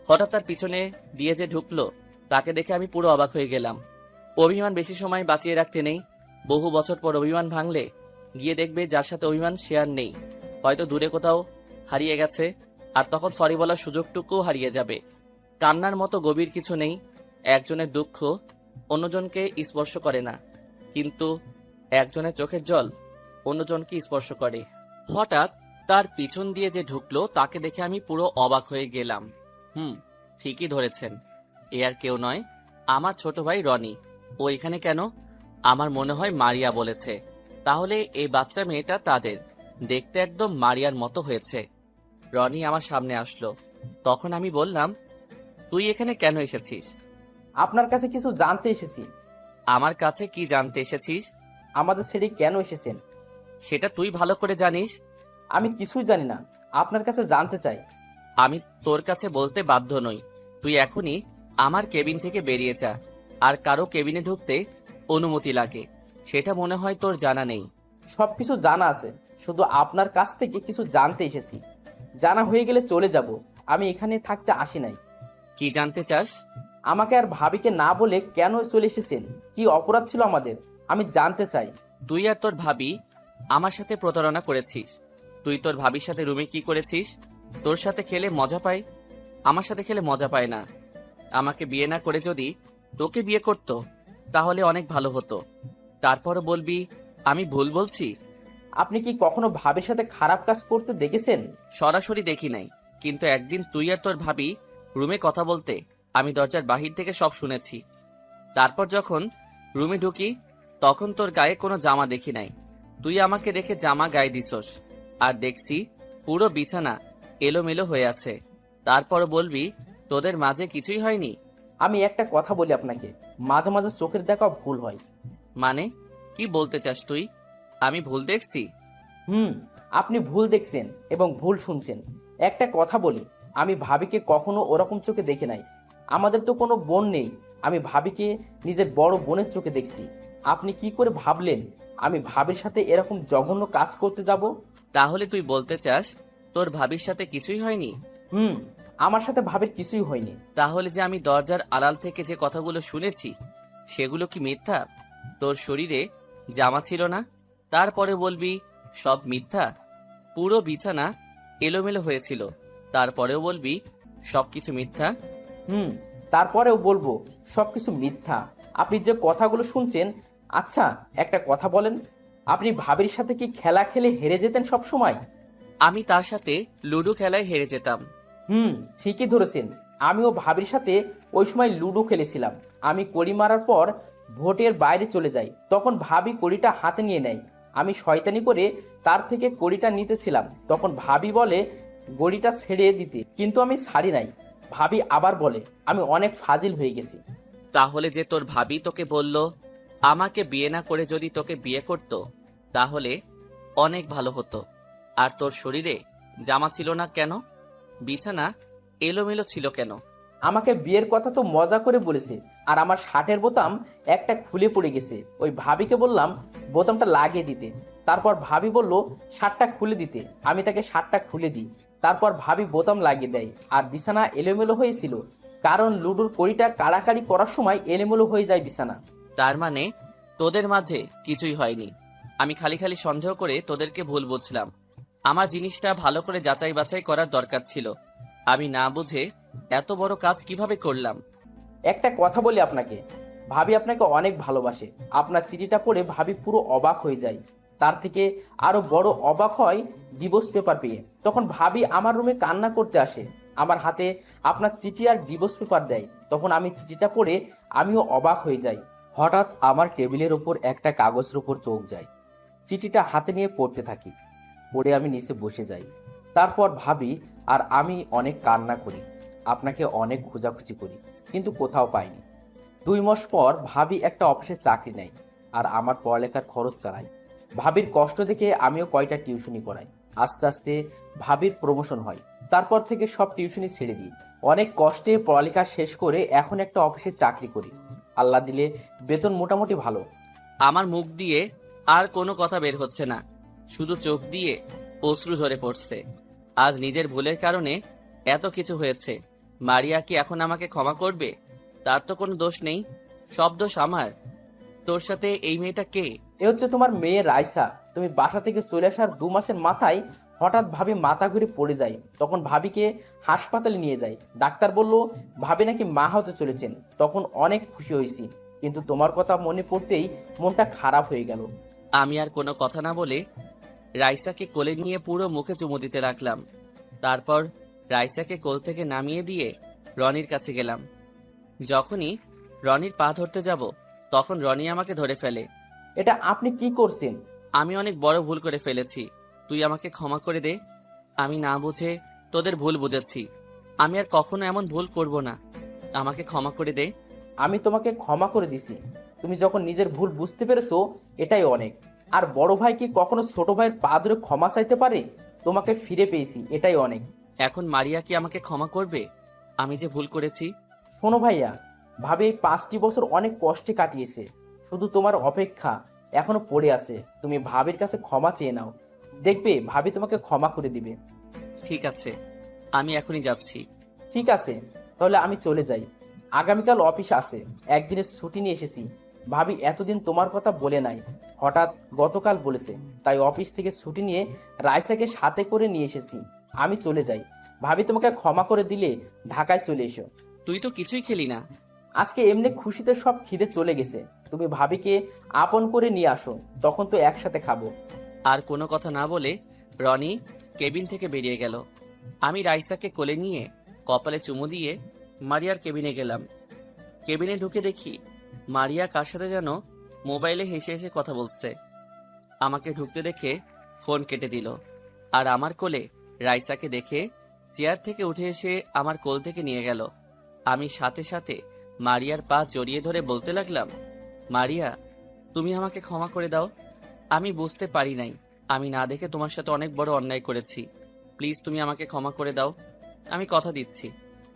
হঠাৎ তার পিছনে দিয়ে যে ঢুকলো, তাকে দেখে আমি পুরো অবাক হয়ে গেলাম। অভিমান বেশি সময় বাঁচিয়ে রাখতে নেই। বহু বছর পর অভিমান ভাঙলে গিয়ে দেখবে যার সাথে অভিমান সে আর নেই, হয়তো দূরে কোথাও হারিয়ে গেছে। আর তখন সরি বলার সুযোগটুকুও হারিয়ে যাবে। কান্নার মতো গভীর কিছু নেই। একজনের দুঃখ অন্যজনকে স্পর্শ করে না, কিন্তু একজনের চোখের জল অন্যজনকে স্পর্শ করে। হঠাৎ তার পিছন দিয়ে যে ঢুকলো, তাকে দেখে আমি পুরো অবাক হয়ে গেলাম। ঠিকই ধরেছেন, এ আর কেউ নয়, আমার ছোট ভাই রনি। ও এখানে কেন? আমার মনে হয় মারিয়া বলেছে। তাহলে এই বাচ্চা মেয়েটা তাদের দেখতে একদম মারিয়ার মতো হয়েছে। রনি আমার সামনে আসলো। তখন আমি বললাম, তুই এখানে কেন এসেছিস? আপনার কাছে কিছু জানতে এসেছি। আমার কাছে কি জানতে এসেছিস? আমাদের ছেড়ে কেন এসেছেন? সেটা তুই ভালো করে জানিস। আমি কিছুই জানি না, আপনার কাছে জানতে চাই। আমি তোর কাছে বলতে বাধ্য নই। তুই এখনই আমার কেবিন থেকে বেরিয়ে যা। আর কারো কেবিনে ঢুকতে অনুমতি লাগে, সেটা মনে হয় তোর জানা নেই। সবকিছু জানা আছে, শুধু আপনার কাছ থেকে কিছু জানতে এসেছি। জানা হয়ে গেলে চলে যাব। আমি এখানে থাকতে আসি নাই। কি জানতে চাস? আমাকে আর ভাবিকে না বলে কেন চলে এসেছেন? কি অপরাধ ছিল আমাদের? আমি জানতে চাই। তুই আর তোর ভাবি আমার সাথে প্রতারণা করেছিস। তুই তোর ভাবির সাথে রুমে কি করেছিস? তোর সাথে খেলে মজা পায়, আমার সাথে খেলে মজা পায় না। আমাকে বিয়ে না করে যদি তোকে বিয়ে করতো তাহলে অনেক ভালো হতো। তারপরও বলবি আমি ভুল বলছি? আপনি কি কখনো ভাবির সাথে খারাপ কাজ করতে দেখেছেন? সরাসরি দেখি নাই, কিন্তু একদিন তুই আর তোর ভাবি রুমে কথা বলতে আমি দরজার বাহির থেকে সব শুনেছি। তারপর যখন রুমে ঢুকি তখন তোর গায়ে কোনো জামা দেখি নাই। তুই আমাকে দেখে জামা গায়ে দিছস, আর দেখছি পুরো বিছানা এলোমেলো হয়ে আছে। তারপর বলবি তোদের মাঝে কিছুই হয়নি? আমি একটা কথা বলি আপনাকে, মাঝে মাঝে চোখের দেখাও ভুল হয়। মানে কি বলতে চাস তুই? আমি ভুল দেখছি? আপনি ভুল দেখছেন এবং ভুল শুনছেন। একটা কথা বলি, আমি ভাবিকে কখনো ওরকম চোখে দেখে নাই। আমাদের তো কোনো বোন নেই। আমি ভাবিকে নিজের বড় বোনের চোখে দেখছি। আপনি কি করে ভাবলেন আমি ভাবির সাথে এরকম জঘন্য কাজ করতে যাব? তাহলে তুই বলতে চাস তোর ভাবির সাথে কিছুই হয়নি? আমার সাথে ভাবির কিছুই হয়নি। তাহলে যে আমি দরজার আড়াল থেকে যে কথাগুলো শুনেছি সেগুলো কি মিথ্যা? তোর শরীরে জামা ছিল না, তারপরে বলবি সব মিথ্যা? পুরো বিছানা এলোমেলো হয়েছিল, তারপরেও বলবি সবকিছু মিথ্যা? তারপরেও বলবো সবকিছু মিথ্যা। আপনি যে কথাগুলো শুনছেন। আচ্ছা, একটা কথা বলেন, আপনি ভাবির সাথে কি খেলা খেলে হেরে যেতেন সব সময়? আমি তার সাথে লুডো খেলায় হেরে যেতাম। ঠিকই ধরেছেন। আমিও ভাবির সাথে ওই সময় লুডো খেলেছিলাম। আমি কড়ি মারার পর ভোটের বাইরে চলে যাই, তখন ভাবি কড়িটা হাতে নিয়ে নেয়। আমি শয়তানি করে তার থেকে কড়িটা নিতেছিলাম, তখন ভাবি বলে গড়িটা ছেড়ে দিতে, কিন্তু আমি ছাড়ি নাই। ভাবি আবার বলে আমি অনেক ফাজিল হয়ে গেছি। তাহলে যে তোর ভাবি তোকে বলল আমাকে বিয়ে না করে যদি তোকে বিয়ে করত তাহলে অনেক ভালো হতো, আর তোর শরীরে জামা ছিল না কেন? বিছানা এলোমেলো ছিল কেন? আমাকে বিয়ের কথা তো মজা করে বলেছে, আর আমার শার্টের বোতাম একটা খুলে পড়ে গেছে। ওই ভাবিকে বললাম বোতামটা লাগিয়ে দিতে, তারপর ভাবি বলল শার্টটা খুলে দিতে। আমি তাকে শার্টটা খুলে দিই, তারপর ভাবি বোতাম লাগিয়ে দেয়। আর বিছানা এলোমেলো হয়েছিল, কারণ লুডোর কড়িটা কাড়াকাড়ি করার সময় এলোমেলো হয়ে যায় বিছানা। তার মানে তোদের মাঝে কিছুই হয়নি। আমি খালি খালি সন্দেহ করে তোদেরকে ভুল বুঝলাম। আমার জিনিসটা ভালো করে যাচাই বাছাই করার দরকার ছিল। আমি না বুঝে এত বড় কাজ কিভাবে করলাম? একটা কথা বলি আপনাকে, ভাবি আপনাকে অনেক ভালোবাসে। আপনার চিঠিটা পড়ে ভাবি পুরো অবাক হয়ে যায়। তার থেকে আরো বড় অবাক হয় ডিভোর্স পেপার পেয়ে। তখন ভাবি আমার রুমে কান্না করতে আসে, আমার হাতে আপনার চিঠি আর ডিভোর্স পেপার দেয়। তখন আমি চিঠিটা পড়ে আমিও অবাক হয়ে যাই। হঠাৎ আমার টেবিলের ওপর একটা কাগজের উপর চোখ যায়। চিঠিটা হাতে নিয়ে পড়তে থাকি, পড়ে আমি নিচে বসে যাই। তারপর ভাবি আর আমি অনেক কান্না করি। আপনাকে অনেক খোঁজাখুঁজি করি, কিন্তু কোথাও পাইনি। 2 মাস পর ভাবি একটা অফিসে চাকরি নেয় আর আমার পড়ালেখার খরচ চালায়। ভাবির কষ্ট দেখে আমিও কয়টা টিউশনি করাই। আস্তে আস্তে ভাবির প্রমোশন হয়। তারপর থেকে সব টিউশনি ছেড়ে দিই। অনেক কষ্টে পড়ালেখা শেষ করে এখন একটা অফিসে চাকরি করি। আল্লাহ দিলে বেতন মোটামুটি ভালো। আমার মুখ দিয়ে আর কোনো কথা বের হচ্ছে না, শুধু চোখ দিয়ে অশ্রু ঝরে পড়ছে। আজ নিজের ভুলের কারণে এত কিছু হয়েছে। মারিয়া কি এখন আমাকে ক্ষমা করবে? তার তো কোনো দোষ নেই, সব দোষ আমার। তোর সাথে এই মেয়েটা কে? এ হচ্ছে তোমার মেয়ে রাইসা। তুমি বাসা থেকে চলে আসার 2 মাসের মাথায় হঠাৎ ভাবি মাথা ঘুরে পড়ে যায়। তখন ভাবিকে হাসপাতালে নিয়ে যায়। ডাক্তার বলল ভাবি নাকি মা হতে চলেছেন। তখন অনেক খুশি হয়েছি, কিন্তু তোমার কথা মনে পড়তেই মনটা খারাপ হয়ে গেল। আমি আর কোনো কথা না বলে রাইসাকে কোলে নিয়ে পুরো মুখে চুমু দিতে লাগলাম। তারপর রাইসাকে কোল থেকে নামিয়ে দিয়ে রনির কাছে গেলাম। যখনই রনির পা ধরতে যাব, তখন রনি আমাকে ধরে ফেলে। এটা আপনি কি করছেন? আমি অনেক বড় ভুল করে ফেলেছি, তুই আমাকে ক্ষমা করে দে। আমি না বুঝে তোদের ভুল বুঝেছি, আমি আর কখনো এমন ভুল করব না, আমাকে ক্ষমা করে দে। আমি তোমাকে ক্ষমা করে দিছি। তুমি যখন নিজের ভুল বুঝতে পেরেছো, এটাই অনেক। আর বড় ভাই কি কখনো ছোট ভাইয়ের পা ধরে ক্ষমা চাইতে পারে? তোমাকে ফিরে পেয়েছি, এটাই অনেক। এখন মারিয়া কি আমাকে ক্ষমা করবে আমি যে ভুল করেছি? শোনো ভাইয়া, ভাবি এই 5টি বছর অনেক কষ্টে কাটিয়েছে। শুধু তোমার অপেক্ষা এখনো পড়ে আছে। তুমি ভাবির কাছে ক্ষমা চেয়ে নাও, দেখবে ভাবি তোমাকে ক্ষমা করে দিবে। ঠিক আছে, আমি এখনই যাচ্ছি। ঠিক আছে, তাহলে আমি চলে যাই। আগামীকাল অফিস আছে, একদিনের ছুটি নিয়ে এসেছি। ভাবি এতদিন তোমার কথা বলে নাই, হঠাৎ গতকাল বলেছে, তাই অফিস থেকে ছুটি নিয়ে রাইসাকে সাথে করে নিয়ে এসেছি। আমি চলে যাই। ভাবি তোমাকে ক্ষমা করে দিলে ঢাকায় চলে এসো। তুই তো কিছুই খেলি না। আজকে এমনি খুশিতে সব খিদে চলে গেছে। তুমি ভাবিকে আপন করে নিয়ে আসো, তখন তো একসাথে খাবো। আর কোনো কথা না বলে রনি কেবিন থেকে বেরিয়ে গেল। আমি রাইসাকে কোলে নিয়ে কপালে চুমু দিয়ে মারিয়ার কেবিনে গেলাম। কেবিনে ঢুকে দেখি মারিয়া কার সাথে যেন মোবাইলে হেসে হেসে কথা বলছে। আমাকে ঢুকতে দেখে ফোন কেটে দিল, আর আমার কোলে রাইসাকে দেখে চেয়ার থেকে উঠে এসে আমার কোল থেকে নিয়ে গেল। আমি সাথে সাথে মারিয়ার পা জড়িয়ে ধরে বলতে লাগলাম, মারিয়া, তুমি আমাকে ক্ষমা করে দাও। আমি বুঝতে পারি নাই, আমি না দেখে তোমার সাথে অনেক বড় অন্যায় করেছি। প্লিজ তুমি আমাকে ক্ষমা করে দাও। আমি কথা দিচ্ছি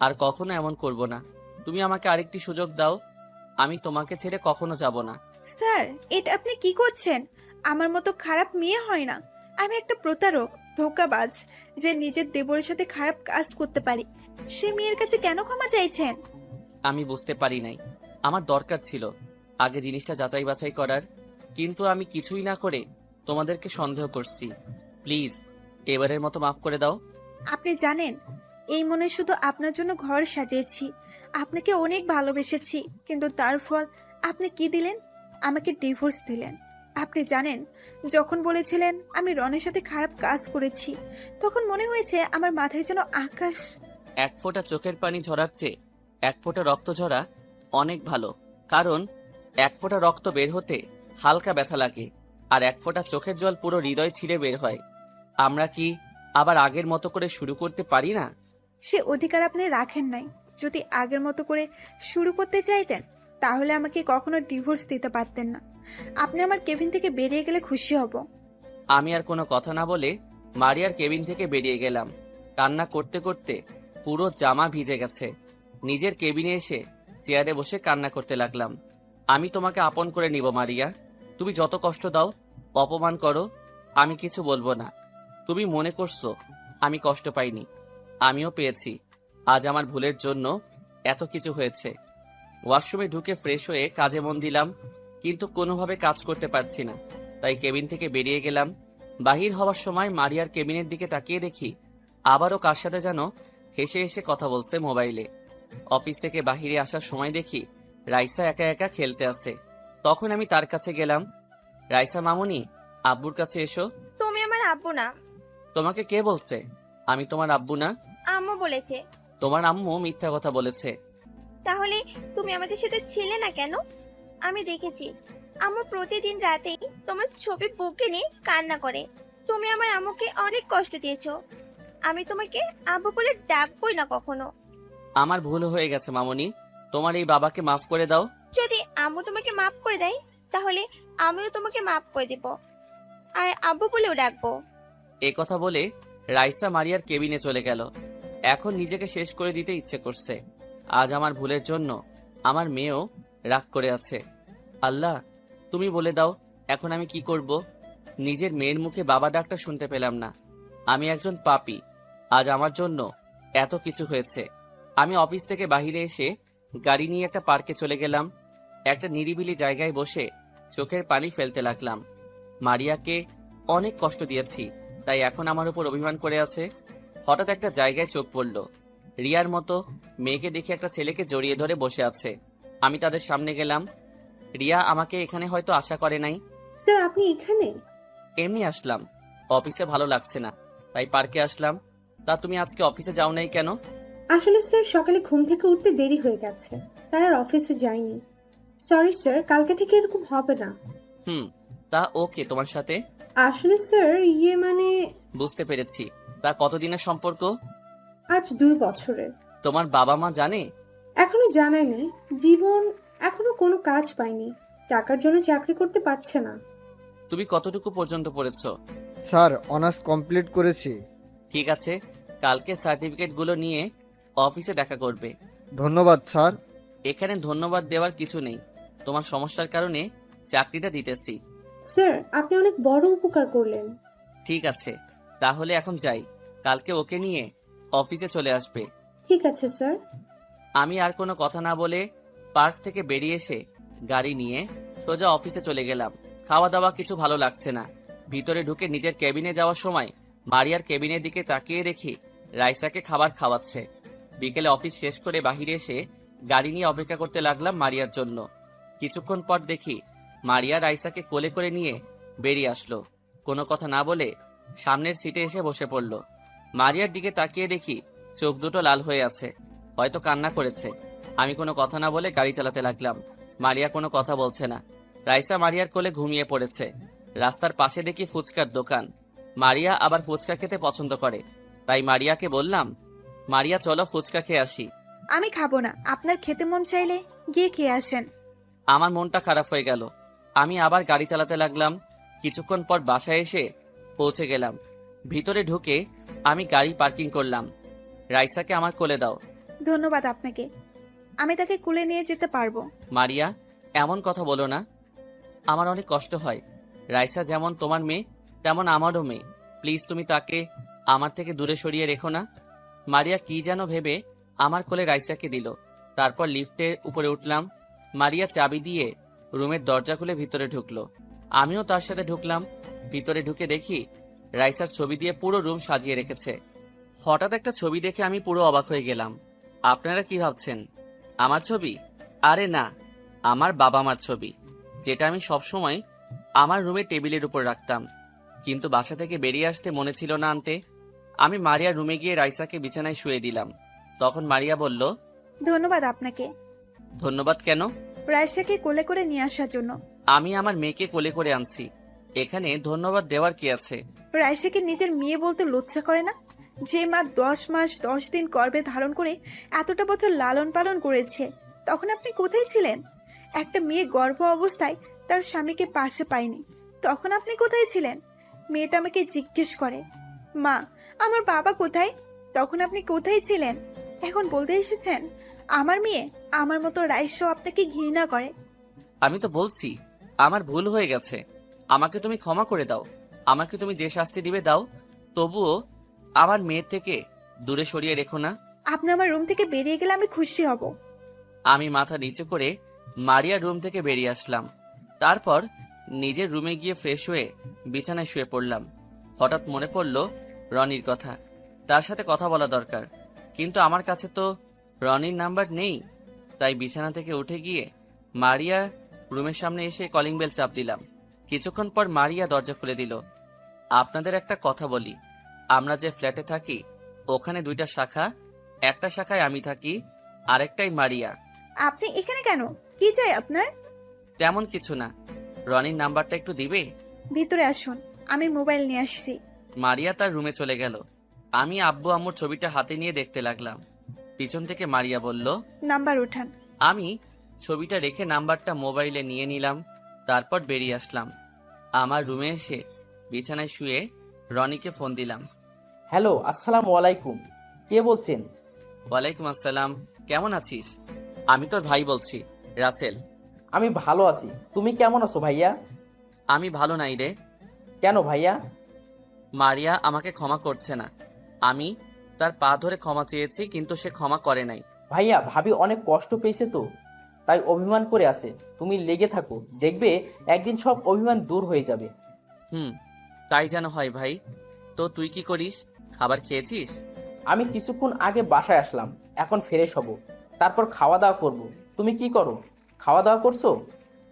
আর কখনো এমন করব না। তুমি আমাকে আরেকটি সুযোগ দাও, আমি তোমাকে ছেড়ে কখনো যাব না। স্যার, এটা আপনি কি করছেন? আমার মতো খারাপ মেয়ে হয় না। আমি একটা প্রতারক, ধোঁকাবাজ, যে নিজের দেবরের সাথে খারাপ কাজ করতে পারি। সে মেয়ের কাছে কেন ক্ষমা চাইছেন? আমি বুঝতে পারি নাই, আমার দরকার ছিল আগে জিনিসটা যাচাই বাছাই করার, কিন্তু আমি কিছুই না করে তোমাদেরকে সন্দেহ করছি। প্লিজ এবারের মতো মাফ করে দাও। আপনি জানেন, এই মনে শুধু আপনার জন্য ঘর সাজিয়েছি, আপনাকে অনেক ভালোবেসেছি, কিন্তু তার ফল আপনি কি দিলেন? আমাকে ডিভোর্স দিলেন। আপনি জানেন, যখন বলেছিলেন আমি রনের সাথে খারাপ কাজ করেছি, তখন মনে হয়েছে আমার মাথায় যেন আকাশ। এক ফোঁটা চোখের পানি ঝরার চেয়ে এক ফোঁটা রক্ত ঝরা অনেক ভালো, কারণ এক ফোঁটা রক্ত বের হতে হালকা ব্যথা লাগে, আর এক ফোঁটা চোখের জল পুরো হৃদয় ছিঁড়ে বের হয়। আমরা কি আবার আগের মতো করে শুরু করতে পারি না? সে অধিকার আপনি রাখেন নাই। যদি আগের মতো করে শুরু করতে চাইতেন, তাহলে আমাকে কখনো ডিভোর্স দিতে পারতেন না। আপনি আমার কেবিন থেকে বেরিয়ে গেলে খুশি হব। আমি আর কোনো কথা না বলে মারিয়ার কেবিন থেকে বেরিয়ে গেলাম। কান্না করতে করতে পুরো জামা ভিজে গেছে। নিজের কেবিনে এসে চেয়ারে বসে কান্না করতে লাগলাম। আমি তোমাকে আপন করে নিব মারিয়া, তুমি যত কষ্ট দাও, অপমান করো, আমি কিছু বলবো না। তুমি মনে করছো আমি কষ্ট পাইনি, আমিও পেয়েছি। আজ আমার ভুলের জন্য এত কিছু হয়েছে। ওয়াশরুমে ঢুকে ফ্রেশ হয়ে কাজে মন দিলাম, কিন্তু কোনোভাবে কাজ করতে পারছি না, তাই কেবিন থেকে বেরিয়ে গেলাম। বাহির হওয়ার সময় মারিয়ার কেবিনের দিকে তাকিয়ে দেখি আবারও কার সাথে যেন হেসে হেসে কথা বলছে মোবাইলে। অফিস থেকে বাহিরে আসার সময় দেখি রাইসা একা একা খেলতে আছে। তখন আমি তার কাছে গেলাম। রাইসা মামুনি, আব্বুর কাছে এসো। তুমি আমার আব্বু না। তোমাকে কে বলছে আমি তোমার আব্বু না? আম্মু বলেছে। তোমার আম্মু মিথ্যা কথা বলেছে। তাহলে তুমি আমাদের সাথে ছিলে না কেন? আমি দেখেছি আম্মু প্রতিদিন রাতেই তোমার ছবি বুকে নিয়ে কান্না করে। তুমি আমার আম্মুকে অনেক কষ্ট দিয়েছো। আমি তোমাকে আব্বু বলে ডাকবই না কখনো। আমার ভুল হয়ে গেছে মামনি, তোমার এই বাবাকে মাফ করে দাও। যদি আম্মু তোমাকে মাফ করে দেয় তাহলে আমিও তোমাকে মাফ করে দিব আর আব্বু বলেও ডাকবো। এই কথা বলে রাইসা মারিয়ার কেবিনে চলে গেল। এখন নিজেকে শেষ করে দিতে ইচ্ছে করছে। আজ আমার ভুলের জন্য আমার মেয়েও রাগ করে আছে। আল্লাহ, তুমি বলে দাও এখন আমি কি করব? নিজের মেয়ের মুখে বাবা ডাকটা শুনতে পেলাম না। আমি একজন পাপী। আজ আমার জন্য এত কিছু হয়েছে। আমি অফিস থেকে বাইরে এসে গাড়ি নিয়ে একটা পার্কে চলে গেলাম। একটা নিরিবিলি জায়গায় বসে চোখের পানি ফেলতে লাগলাম। মারিয়াকে অনেক কষ্ট দিয়েছি, তাই এখন আমার উপর অভিমান করে আছে। হঠাৎ একটা জায়গায় চোখ পড়ল। রিয়ার মতো মেয়েকে দেখে একটা ছেলেকে জড়িয়ে ধরে বসে আছে। আমি তাদের সামনে গেলাম। রিয়া আমাকে এখানে হয়তো আশা করে নাই। স্যার আপনি এখানে? এমনি আসলাম, অফিসে ভালো লাগছে না, তাই পার্কে আসলাম। তা তুমি আজকে অফিসে যাও নাই কেন? আসলে স্যার সকালে ঘুম থেকে উঠতে দেরি হয়ে গেছে, তাই আর অফিসে যাইনি। সরি স্যার, কালকে থেকে এরকম হবে না। তা ওকে তোমার সাথে? আসলে স্যার মানে বুঝতে পেরেছি। তা কতদিনের সম্পর্ক? আজ 2 বছরের। তোমার বাবা মা জানে? এখনো জানায়নি। জীবন এখনো কোনো কাজ পায়নি, টাকার জন্য চাকরি করতে পারছে না। তুমি কতটুকু পর্যন্ত পড়েছো? স্যার অনার্স কমপ্লিট করেছি। ঠিক আছে, কালকে সার্টিফিকেটগুলো নিয়ে অফিসে দেখা করবে। ধন্যবাদ স্যার। এখানে ধন্যবাদ দেওয়ার কিছু নেই, তোমার সমস্যার কারণে চাকরিটা দিতেছি। স্যার আপনি অনেক বড় উপকার করলেন। ঠিক আছে, তাহলে এখন যাই। কালকে ওকে নিয়ে অফিসে চলে আসবে। ঠিক আছে স্যার। আমি আর কোনো কথা না বলে পার্ক থেকে বেরিয়ে এসে গাড়ি নিয়ে সোজা অফিসে চলে গেলাম। খাওয়া দাওয়া কিছু ভালো লাগছে না। ভিতরে ঢুকে নিজের কেবিনে যাওয়ার সময় মারিয়ার কেবিনের দিকে তাকিয়ে দেখি রাইসাকে খাবার খাওয়াচ্ছে। বিকেলে অফিস শেষ করে বাহিরে এসে গাড়ি নিয়ে অপেক্ষা করতে লাগলাম মারিয়ার জন্য। কিছুক্ষণ পর দেখি মারিয়া রাইসাকে কোলে করে নিয়ে বেরিয়ে আসলো। কোনো কথা না বলে সামনের সিটে এসে বসে পড়ল। মারিয়ার দিকে তাকিয়ে দেখি চোখ দুটো লাল হয়ে আছে, হয়তো কান্না করেছে। আমি কোনো কথা না বলে গাড়ি চালাতে লাগলাম। মারিয়া কোনো কথা বলছে না। রাইসা মারিয়ার কোলে ঘুমিয়ে পড়েছে। রাস্তার পাশে দেখি ফুচকার দোকান। মারিয়া আবার ফুচকা খেতে পছন্দ করে, তাই মারিয়াকে বললাম, মারিয়া চলো ফুচকা খেয়ে আসি। আমি খাবো না, আপনার খেতে মন চাইলে গিয়ে খেয়ে আসেন। আমার মনটা খারাপ হয়ে গেল। আমি আবার গাড়ি চালাতে লাগলাম। কিছুক্ষণ পর বাসায় এসে পৌঁছে গেলাম। ভিতরে ঢুকে আমি গাড়ি পার্কিং করলাম। রাইসাকে আমার কোলে দাও। ধন্যবাদ আপনাকে, আমি তাকে কুলে নিয়ে যেতে পারবো। মারিয়া, এমন কথা বলো না, আমার অনেক কষ্ট হয়। রাইসা যেমন তোমার মেয়ে তেমন আমারও মেয়ে। প্লিজ তুমি তাকে আমার থেকে দূরে সরিয়ে রেখো না। মারিয়া কি যেন ভেবে আমার কোলে রাইসাকে দিল। তারপর লিফটের উপরে উঠলাম। মারিয়া চাবি দিয়ে রুমের দরজা খুলে ভিতরে ঢুকলো। আমিও তার সাথে ঢুকলাম। ভিতরে ঢুকে দেখি রাইসার ছবি দিয়ে পুরো রুম সাজিয়ে রেখেছে। হঠাৎ একটা ছবি দেখে আমি পুরো অবাক হয়ে গেলাম। আপনারা কি ভাবছেন, আমার ছবি? আরে না, আমার বাবা মার ছবি, যেটা আমি সবসময় আমার রুমের টেবিলের উপর রাখতাম। কিন্তু বাসা থেকে বেরিয়ে আসতে মনে ছিল না আনতে। আমি মারিয়ার রুমে গিয়ে রাইসাকে বিছানায় শুয়ে দিলাম। তখন মারিয়া বলল, ধন্যবাদ আপনাকে। ধন্যবাদ কেন? রায়সাকে কোলে করে নিয়ে আসার জন্য। আমি আমার মেয়েকে কোলে করে আনছি, এখানে ধন্যবাদ দেওয়ার কি আছে? রায়সাকে নিজের মেয়ে বলতে লজ্জা করে না? যে মা 10 মাস 10 দিন গর্ভে ধারণ করে এতটা বছর লালন পালন করেছে, তখন আপনি কোথায় ছিলেন? একটা মেয়ে গর্ভ অবস্থায় তার স্বামীকে পাশে পায়নি, তখন আপনি কোথায় ছিলেন? মেয়েটা আমাকে জিজ্ঞেস করে, মা আমার বাবা কোথায়? তখন আপনি কোথায় ছিলেন? এখন বলতে এসেছেন আমার মেয়ে আমার মতো রাইসাও আপনাকে ঘৃণা করে। আমি তো বলছি আমার ভুল হয়ে গেছে, আমাকে তুমি ক্ষমা করে দাও। আমাকে তুমি যে শাস্তি দিবে দাও, তবুও আমার মেয়ের থেকে দূরে সরিয়ে রেখো না। আপনি আমার রুম থেকে বেরিয়ে গেলে আমি খুশি হব। আমি মাথা নিচু করে মারিয়ার রুম থেকে বেরিয়ে আসলাম। তারপর নিজের রুমে গিয়ে ফ্রেশ হয়ে বিছানায় শুয়ে পড়লাম। হঠাৎ মনে পড়ল রনির কথা, তার সাথে কথা বলা দরকার। কিন্তু আমার কাছে তো রনির নাম্বার নেই। তাই বিছানা থেকে উঠে গিয়ে মারিয়া রুমের সামনে এসে কলিং বেল চাপ দিলাম। কিছুক্ষণ পর মারিয়া দরজা খুলে দিল। আপনাদের একটা কথা বলি, আমরা যে ফ্ল্যাটে থাকি ওখানে 2টা শাখা, একটা শাখায় আমি থাকি, আরেকটাই মারিয়া। আপনি এখানে কেন? কি চাই আপনার? তেমন কিছু না, রনির নাম্বারটা একটু দিবে? ভিতরে আসুন, আমি মোবাইল নিয়ে আসছি। মারিয়া তার রুমে চলে গেল। আমি আব্বু আম্মুর ছবিটা হাতে নিয়ে দেখতে লাগলাম। পিছন থেকে মারিয়া বলল, নাম্বার উঠান। আমি ছবিটা রেখে নাম্বারটা মোবাইলে নিয়ে নিলাম। তারপর বেরিয়ে আসলাম। আমার রুমে এসে বিছানায় শুয়ে রনিকে ফোন দিলাম। হ্যালো, আসসালামু আলাইকুম। কে বলছেন? ওয়ালাইকুম আসসালাম, কেমন আছিস? আমি তোর ভাই বলছি, রাসেল। আমি ভালো আছি। তুমি কেমন আছো ভাইয়া? আমি ভালো নাই রে। কেন ভাইয়া? মারিয়া আমাকে ক্ষমা করছে না। আমি তার পা ধরে ক্ষমা চেয়েছি, কিন্তু সে ক্ষমা করে নাই। ভাইয়া, ভাবি অনেক কষ্ট পেয়েছে তো, তাই অভিমান করে আছে। তুমি লেগে থাকো, দেখবে একদিন সব অভিমান দূর হয়ে যাবে। তাই যেন হয় ভাই। তো তুই কি করিস? খাবার খেয়েছিস? আমি কিছুক্ষণ আগে বাসায় আসলাম, এখন ফ্রেশ হব, তারপর খাওয়া দাওয়া করব। তুমি কি করো? খাওয়া দাওয়া করছো?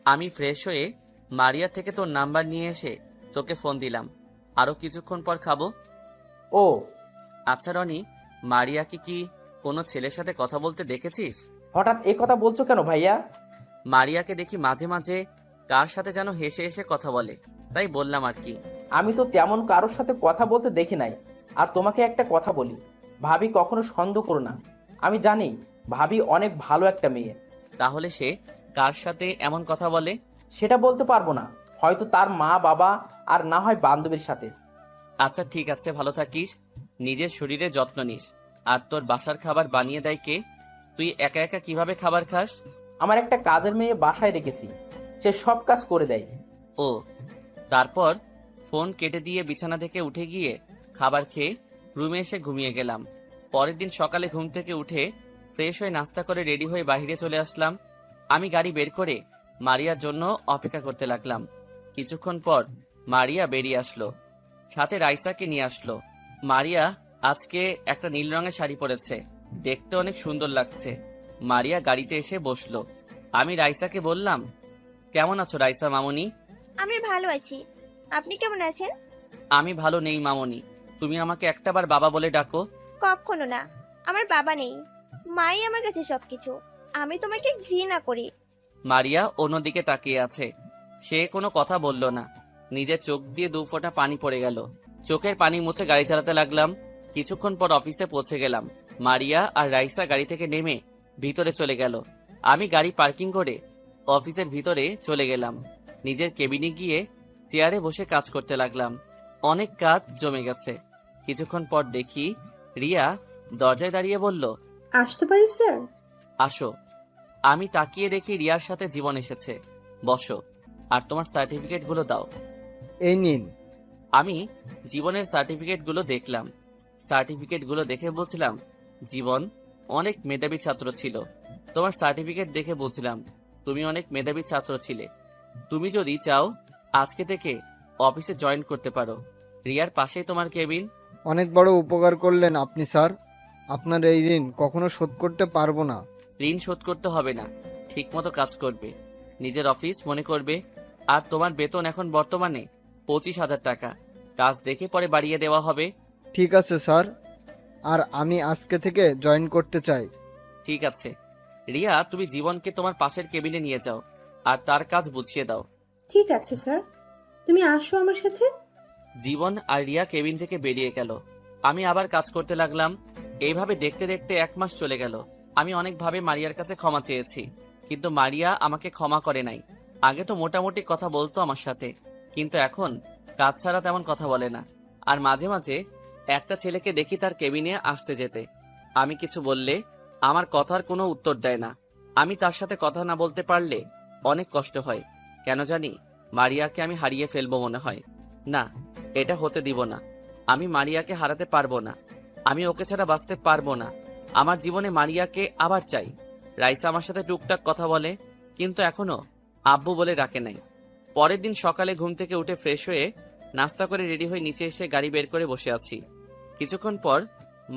আমি ফ্রেশ হয়ে মারিয়ার থেকে তোর নাম্বার নিয়ে এসে তোকে ফোন দিলাম। আরো কিছুক্ষণ পর খাবো। ও আচ্ছা রনি, মারিয়াকে কি কোনো ছেলের সাথে কথা বলতে দেখেছিস? হঠাৎ এ কথা বলছো কেন ভাইয়া? মারিয়াকে দেখি মাঝে মাঝে কার সাথে যেন হেসে হেসে কথা বলে, তাই বললাম আর কি। আমি তো তেমন কারোর সাথে কথা বলতে দেখি নাই। আর তোমাকে একটা কথা বলি, ভাবি কখনো সন্দেহ করো না। আমি জানি ভাবি অনেক ভালো একটা মেয়ে। তাহলে সে কার সাথে এমন কথা বলে? সেটা বলতে পারবো না, হয়তো তার মা বাবা, আর না হয় বান্ধবীর সাথে। আচ্ছা ঠিক আছে, ভালো থাকিস, নিজের শরীরে যত্ন নিস। আর তোর বাসার খাবার বানিয়ে দেয় কে? তুই একা একা কিভাবে খাবার খাস? আমার একটা কাজের মেয়ে বাসায় রেখেছি, সে সব কাজ করে দেয়। ও, তারপর ফোন কেটে দিয়ে বিছানা থেকে উঠে গিয়ে খাবার খেয়ে রুমে এসে ঘুমিয়ে গেলাম। পরের দিন সকালে ঘুম থেকে উঠে ফ্রেশ হয়ে নাস্তা করে রেডি হয়ে বাইরে চলে আসলাম। আমি গাড়ি বের করে মারিয়ার জন্য অপেক্ষা করতে লাগলাম। কিছুক্ষণ পর মারিয়া বেরিয়ে আসলো, সাথে রাইসাকে নিয়ে আসলো। মারিয়া আজকে একটা নীল রঙের শাড়ি পরেছে, দেখতে অনেক সুন্দর লাগছে। মারিয়া গাড়িতে এসে বসলো। আমি রাইসাকে বললাম, কেমন আছো রাইসা মামুনি? আমি ভালো আছি, আপনি কেমন আছেন? আমি ভালো নেই মামুনি, তুমি আমাকে একটাবার বাবা বলে ডাকো। কখনো না, আমার বাবা নেই, মাই আমার কাছে সবকিছু। আমি তোমাকে ঘৃণা করি। মারিয়া অন্যদিকে তাকিয়ে আছে, সে কোনো কথা বলল না। নিজের চোখ দিয়ে 2 ফোঁটা পানি পড়ে গেল। চোখের পানি মুছে গাড়ি চালাতে লাগলাম। কিছুক্ষণ পর অফিসে পৌঁছে গেলাম। মারিয়া আর রাইসা গাড়ি থেকে নেমে ভিতরে চলে গেল। আমি গাড়ি পার্কিং করে অফিসের ভিতরে চলে গেলাম। নিজের কেবিনে গিয়ে চেয়ারে বসে কাজ করতে লাগলাম। অনেক কাজ জমে গেছে। কিছুক্ষণ পর দেখি রিয়া দরজায় দাঁড়িয়ে বলল, আসতে পারি স্যার? আসো। আমি তাকিয়ে দেখি রিয়ার সাথে জীবন এসেছে। বসো, আর তোমার সার্টিফিকেটগুলো দাও। এই নিন। আমি জীবনের সার্টিফিকেটগুলো দেখলাম। সার্টিফিকেটগুলো দেখে বুঝলাম জীবন অনেক মেধাবী ছাত্র ছিল। তোমার সার্টিফিকেট দেখে বুঝলাম তুমি অনেক মেধাবী ছাত্র ছিলে। তুমি যদি চাও আজকে থেকে অফিসে জয়েন করতে পারো। রিয়ার পাশেই তোমার কেবিন। অনেক বড় উপকার করলেন আপনি স্যার। আপনার এই ঋণ কখনো শোধ করতে পারবো না। ঋণ শোধ করতে হবে না, ঠিকমতো কাজ করবে, নিজের অফিস মনে করবে। আর তোমার বেতন এখন বর্তমানে 25,000 টাকা। কাজ দেখে পরে বাড়িয়ে দেওয়া হবে। ঠিক আছে স্যার, আর আমি আজকে থেকে জয়েন করতে চাই। ঠিক আছে রিয়া, তুমি জীবনকে তোমার পাশের কেবিনে নিয়ে যাও আর তার কাজ বুঝিয়ে দাও। ঠিক আছে স্যার, তুমি আসো আমার সাথে। জীবন আর রিয়া কেবিন থেকে বেরিয়ে গেল। আমি আবার কাজ করতে লাগলাম। এইভাবে দেখতে দেখতে 1 মাস চলে গেল। আমি অনেকভাবে মারিয়ার কাছে ক্ষমা চেয়েছি, কিন্তু মারিয়া আমাকে ক্ষমা করে নাই। আগে তো মোটামুটি কথা বলতো আমার সাথে, কিন্তু এখন কাজ ছাড়া তেমন কথা বলে না। আর মাঝে মাঝে একটা ছেলেকে দেখি তার কেবিনে আসতে যেতে। আমি কিছু বললে আমার কথার কোনো উত্তর দেয় না। আমি তার সাথে কথা না বলতে পারলে অনেক কষ্ট হয়। কেন জানি মারিয়াকে আমি হারিয়ে ফেলবো মনে হয়। না, এটা হতে দিব না। আমি মারিয়াকে হারাতে পারবো না। আমি ওকে ছাড়া বাঁচতে পারবো না। আমার জীবনে মারিয়াকে আবার চাই। রাইসা আমার সাথে টুকটাক কথা বলে, কিন্তু এখনো আব্বু বলে ডাকে নাই। পরের দিন সকালে ঘুম থেকে উঠে ফ্রেশ হয়ে নাস্তা করে রেডি হয়ে নিচে এসে গাড়ি বের করে বসে আছি। কিছুক্ষণ পর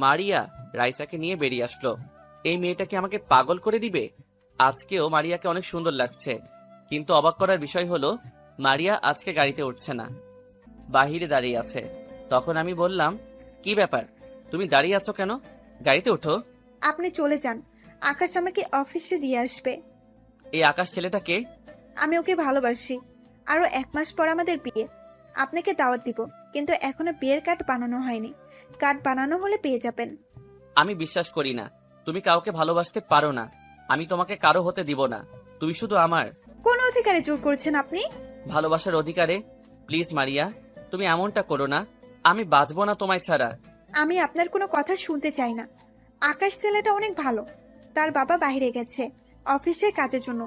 মারিয়া রাইসাকে নিয়ে বেরিয়ে আসলো। এই মেয়েটা কি আমাকে পাগল করে দিবে? আজকেও মারিয়াকে অনেক সুন্দর লাগছে, কিন্তু অবাক করার বিষয় হলো মারিয়া আজকে গাড়িতে উঠছে না, বাহিরে দাঁড়িয়ে আছে। তখন আমি বললাম, কি ব্যাপার, তুমি দাঁড়িয়ে আছো কেন? গাড়িতে ওঠো। আপনি চলে যান, আকাশ আমাকে অফিসে দিয়ে আসবে। এই আকাশ ছেলেটা কে? আমি ওকে ভালোবাসি। আরো 1 মাস পর আমাদের বিয়ে। আপনাকে দাওয়াত দিব, কিন্তু এখনো বিয়ের কার্ড বানানো হয়নি। কার্ড বানানো হলে পেয়ে যাবেন। আমি বিশ্বাস করি না। তুমি কাউকে ভালোবাসতে পারো না, আমি তোমাকে কারো হতে দিব না, তুমি শুধু আমার। কোন অধিকারে জোর করছেন আপনি? ভালোবাসার অধিকারে। প্লিজ মারিয়া, তুমি এমনটা করো না, আমি বাঁচবো না তোমায় ছাড়া। আমি আপনার কোনো কথা শুনতে চাই না। আকাশ ছেলেটা অনেক ভালো। তার বাবা বাইরে গেছে অফিসের কাজের জন্য,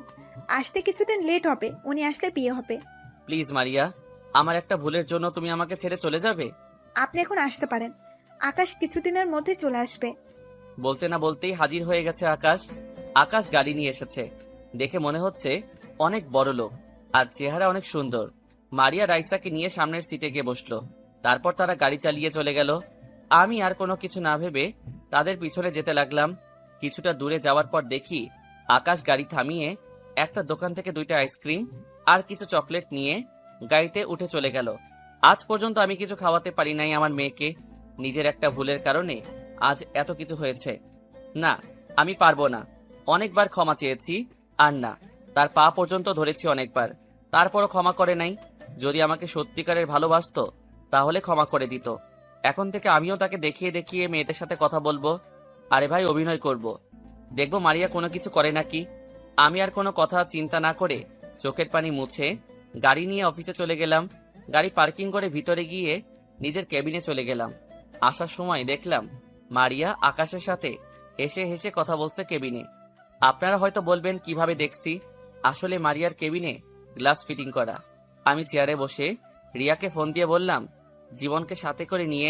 আসতে কিছুদিন লেট হবে। উনি আসলে বিয়ে হবে। প্লিজ মারিয়া, আমার একটা ভুলের জন্য তুমি আমাকে ছেড়ে চলে যাবে? আপনি এখন আসতে পারেন। আকাশ কিছুদিনের মধ্যে চলে আসবে। বলতে না বলতেই হাজির হয়ে গেছে আকাশ। আকাশ গাড়ি নিয়ে এসেছে, দেখে মনে হচ্ছে অনেক বড় লোক, আর চেহারা অনেক সুন্দর। মারিয়া রাইসাকে নিয়ে সামনের সিটে গিয়ে বসলো। তারপর তারা গাড়ি চালিয়ে চলে গেল। আমি আর কোনো কিছু না ভেবে তাদের পিছনে যেতে লাগলাম। কিছুটা দূরে যাওয়ার পর দেখি আকাশ গাড়ি থামিয়ে একটা দোকান থেকে 2টা আইসক্রিম আর কিছু চকলেট নিয়ে গাড়িতে উঠে চলে গেল। আজ পর্যন্ত আমি কিছু খাওয়াতে পারি নাই আমার মেয়েকে। নিজের একটা ভুলের কারণে আজ এত কিছু হয়েছে। না, আমি পারবো না। অনেকবার ক্ষমা চেয়েছি, আর না, তার পা পর্যন্ত ধরেছি অনেকবার, তারপরও ক্ষমা করে নাই। যদি আমাকে সত্যিকারের ভালোবাসতো তাহলে ক্ষমা করে দিত। এখন থেকে আমিও তাকে দেখিয়ে দেখিয়ে মেয়েদের সাথে কথা বলবো। আরে ভাই, অভিনয় করব। দেখবো মারিয়া কোনো কিছু করে নাকি। আমি আর কোনো কথা চিন্তা না করে চোখের পানি মুছে গাড়ি নিয়ে অফিসে চলে গেলাম। গাড়ি পার্কিং করে ভিতরে গিয়ে নিজের কেবিনে চলে গেলাম। আসার সময় দেখলাম মারিয়া আকাশের সাথে হেসে হেসে কথা বলছে কেবিনে। আপনারা হয়তো বলবেন কিভাবে দেখছি, আসলে মারিয়ার কেবিনে গ্লাস ফিটিং করা। আমি চেয়ারে বসে রিয়াকে ফোন দিয়ে বললাম জীবনকে সাথে করে নিয়ে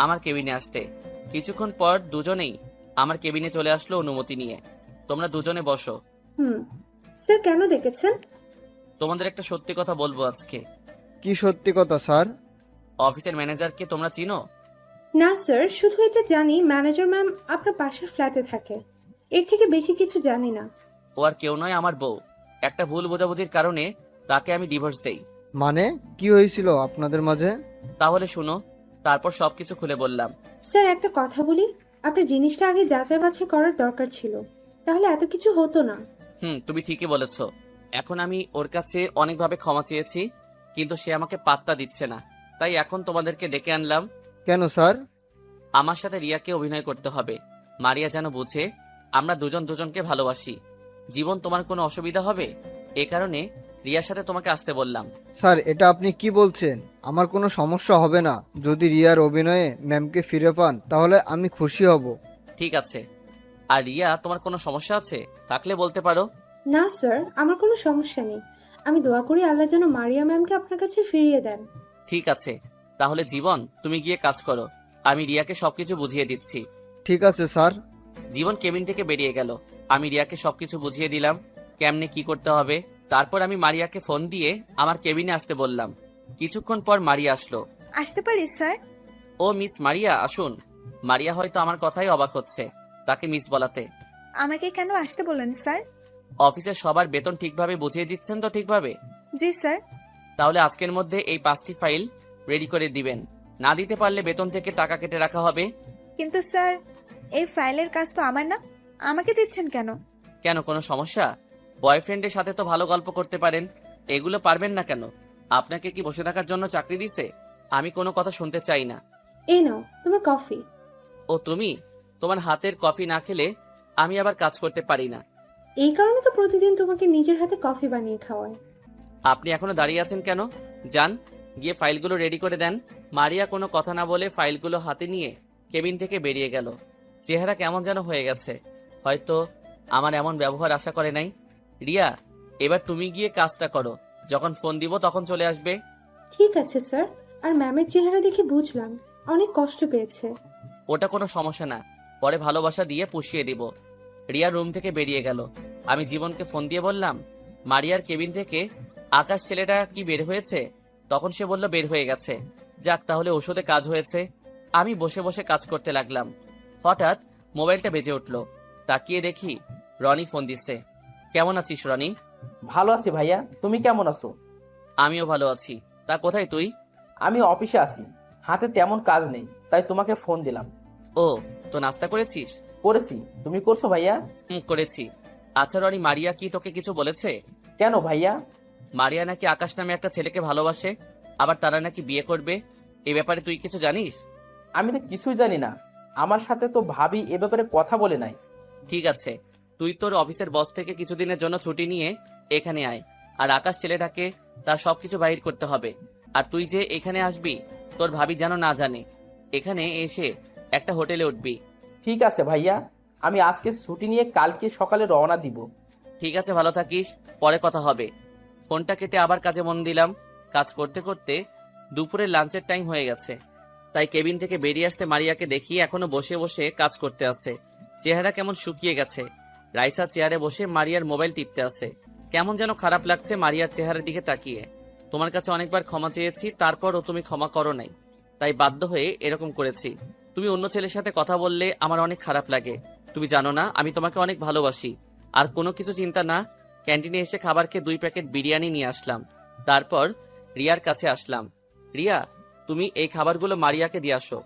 আমার কেবিনে আসতে। কিছুক্ষণ পর দুজনেই আমার কেবিনে চলে আসলো অনুমতি নিয়ে। তোমরা দুজনে বসো। স্যার কেন ডেকেছেন? তোমাদের একটা সত্যি কথা বলবো আজকে। কি সত্যি কথা স্যার? অফিসের ম্যানেজারকে তোমরা চিনো? না স্যার, শুধু এটা জানি ম্যানেজার ম্যাম আপনার পাশের ফ্ল্যাটে থাকে। এর থেকে বেশি কিছু জানি না। ও আর কেউ নয়, আমার বউ। একটা ভুল বোঝাবুঝির কারণে তাকে আমি ডিভোর্স দেই। মানে কি হয়েছিল আপনাদের মাঝে? তাহলে শুনো, তারপর সবকিছু খুলে বললাম। স্যার একটা কথা বলি, আপনার জিনিসটা আগে যাচাই বাছাই করার দরকার ছিল, তাহলে এত কিছু হতো না। তুমি ঠিকই বলেছ। এখন আমি ওর কাছে অনেকভাবে ক্ষমা চেয়েছি, কিন্তু সে আমাকে পাত্তা দিচ্ছে না। তাই এখন তোমাদেরকে ডেকে আনলাম। কেন স্যার? আমার সাথে রিয়াকে অভিনয় করতে হবে। মারিয়া যেন বুঝে আমরা দুজন দুজনকে ভালোবাসি। জীবন, তোমার কোনো অসুবিধা হবে এ কারণে রিয়ার সাথে তোমাকে আসতে বললাম। স্যার এটা আপনি কি বলছেন? আমার কোনো সমস্যা হবে না। যদি রিয়ার অভিনয়ে ম্যামকে ফিরে পান তাহলে আমি খুশি হব। ঠিক আছে। আর রিয়া, তোমার কোনো সমস্যা আছে থাকলে বলতে পারো। না স্যার, আমার কোনো সমস্যা নেই। আমি দোয়া করি আল্লাহ যেন মারিয়া ম্যামকে আপনার কাছে ফিরিয়ে দেন। ঠিক আছে, তাহলে জীবন তুমি গিয়ে কাজ করো, আমি রিয়াকে সবকিছু বুঝিয়ে দিচ্ছি। ঠিক আছে স্যার। জীবন কেবিন থেকে বেরিয়ে গেল। আমি রিয়াকে সবকিছু বুঝিয়ে দিলাম কেমনে কি করতে হবে। তারপর আমি মারিয়াকে ফোন দিয়ে আমার কেবিনে আসতে বললাম। কিছুক্ষণ পর মারিয়া আসলো। আসতে পারি স্যার? ও মিস মারিয়া, আসুন। মারিয়া হয়তো আমার কথাই অবাক হচ্ছে তাকে মিস বলাতে। আমাকে কেন আসতে বললেন স্যার? অফিসের সবার বেতন ঠিকভাবে বুঝিয়ে দিচ্ছেন তো? ঠিকভাবে। জি স্যার। তাহলে আজকের মধ্যে এই 5টি ফাইল রেডি করে দিবেন। না দিতে পারলে বেতন থেকে টাকা কেটে রাখা হবে। কিন্তু স্যার, এই ফাইলের কাজ তো আমার না, আমাকে দিচ্ছেন কেন? কেন, কোনো সমস্যা? বয়ফ্রেন্ডের সাথে তো ভালো গল্প করতে পারেন, এগুলো পারবেন না কেন? আপনাকে কি বসে থাকার জন্য চাকরি দিছে? আমি কোনো কথা শুনতে চাই না। এই নাও তোমার কফি। ও তুমি, তোমার হাতের কফি না খেলে আমি আবার কাজ করতে পারি না। এই কারণে তো প্রতিদিন তোমাকে নিজের হাতে কফি বানিয়ে খাওয়ায়। আপনি এখনো দাঁড়িয়ে আছেন কেন? যান, গিয়ে ফাইলগুলো রেডি করে দেন। মারিয়া কোনো কথা না বলে ফাইলগুলো হাতে নিয়ে কেবিন থেকে বেরিয়ে গেল। চেহারা কেমন যেন হয়ে গেছে, হয়তো আমার এমন ব্যবহার আশা করে নাই। রিয়া, এবার তুমি গিয়ে কাজটা করো, যখন ফোন দিব তখন চলে আসবে। ঠিক আছে স্যার। আর ম্যামের চেহারা দেখে বুঝলাম অনেক কষ্ট পেয়েছে। ওটা কোনো সমস্যা না, পরে ভালোবাসা দিয়ে পুষিয়ে দিব। রিয়া রুম থেকে বেরিয়ে গেল। আমি জীবনকে ফোন দিয়ে বললাম মারিয়ার কেবিন থেকে আকাশ ছেলেটা কি বের হয়েছে? তখন সে বলল বের হয়ে গেছে। যাক, তাহলে ওষুধে কাজ হয়েছে। আমি বসে বসে কাজ করতে লাগলাম। হঠাৎ মোবাইলটা বেজে উঠল। তাকিয়ে দেখি রনি ফোন দিচ্ছে। কেমন আছিস রনি? ভালো আছি ভাইয়া, তুমি কেমন আছো? আমিও ভালো আছি। তা কোথায় তুই? আমি অফিসে আছি, হাতে তেমন কাজ নেই, তাই তোমাকে ফোন দিলাম। ও, তো নাস্তা করেছিস? করেছি, তুমি করছো ভাইয়া? করেছি। আচ্ছা রনি, মারিয়া কি তোকে কিছু বলেছে? কেন ভাইয়া? মারিয়া নাকি আকাশ নামে একটা ছেলেকে ভালোবাসে, আবার তারা নাকি বিয়ে করবে। এই ব্যাপারে তুই কিছু জানিস? আমি তো কিছুই জানি না, আমার সাথে তো ভাবি এ ব্যাপারে কথা বলে নাই। ঠিক আছে, তুই তোর অফিসের বস থেকে কিছুদিনের জন্য ছুটি নিয়ে এখানে আয়। আর আকাশ ছেলেটাকে তার সবকিছু বাহির করতে হবে। আর তুই যে এখানে আসবি তোর ভাবি যেন না জানে। এখানে এসে একটা হোটেলে উঠবি। ঠিক আছে ভাইয়া, আমি আজকে ছুটি নিয়ে কালকে সকালে রওনা দিব। ঠিক আছে, ভালো থাকিস, পরে কথা হবে। ফোনটা কেটে আবার কাজে মন দিলাম। কাজ করতে করতে দুপুরের লাঞ্চের টাইম হয়ে গেছে, তাই কেবিন থেকে বেরিয়ে আসতে মারিয়াকে দেখি এখনো বসে বসে কাজ করতে আছে। চেহারা কেমন শুকিয়ে গেছে। রাইসা চেয়ারে বসে মারিয়ার মোবাইল টিপতে আছে। কেমন যেন খারাপ লাগছে মারিয়ার চেহারার দিকে তাকিয়ে। তোমার কাছে অনেকবার ক্ষমা চেয়েছি, তারপরও তুমি ক্ষমা করো নাই, তাই বাধ্য হয়ে এরকম করেছি। তুমি অন্য ছেলের সাথে কথা বললে আমার অনেক খারাপ লাগে। তুমি জানো না আমি তোমাকে অনেক ভালোবাসি। আর কোনো কিছু চিন্তা না, ক্যান্টিনে এসে খাবারকে 2 প্যাকেট বিরিয়ানি নিয়ে আসলাম। তারপর রিয়ার কাছে আসলাম। রিয়া, তুমি এই খাবারগুলো মারিয়াকে দিয়ে আসো।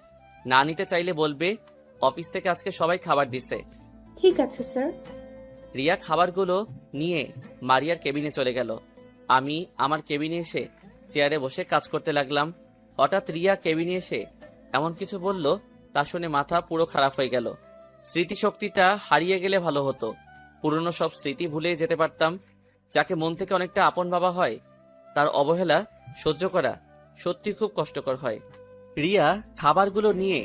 না নিতে চাইলে বলবে। অফিস থেকে আজকে সবাই খাবার দিছে। ঠিক আছে স্যার। রিয়া খাবারগুলো নিয়ে মারিয়ার কেবিনে চলে গেল। আমি আমার কেবিনে এসে চেয়ারে বসে কাজ করতে লাগলাম। হঠাৎ রিয়া কেবিনে এসে এমন কিছু বলল তা শুনে মাথা পুরো খারাপ হয়ে গেল। স্মৃতিশক্তিটা হারিয়ে গেলে ভালো হতো। পুরনো সব স্মৃতি ভুলে যেতে পারতাম। যাকে মন থেকে অনেকটা আপন ভাবা হয় তার অবহেলা সহ্য করা সত্যি খুব কষ্টকর হয়। রিয়া খাবারগুলো নিয়ে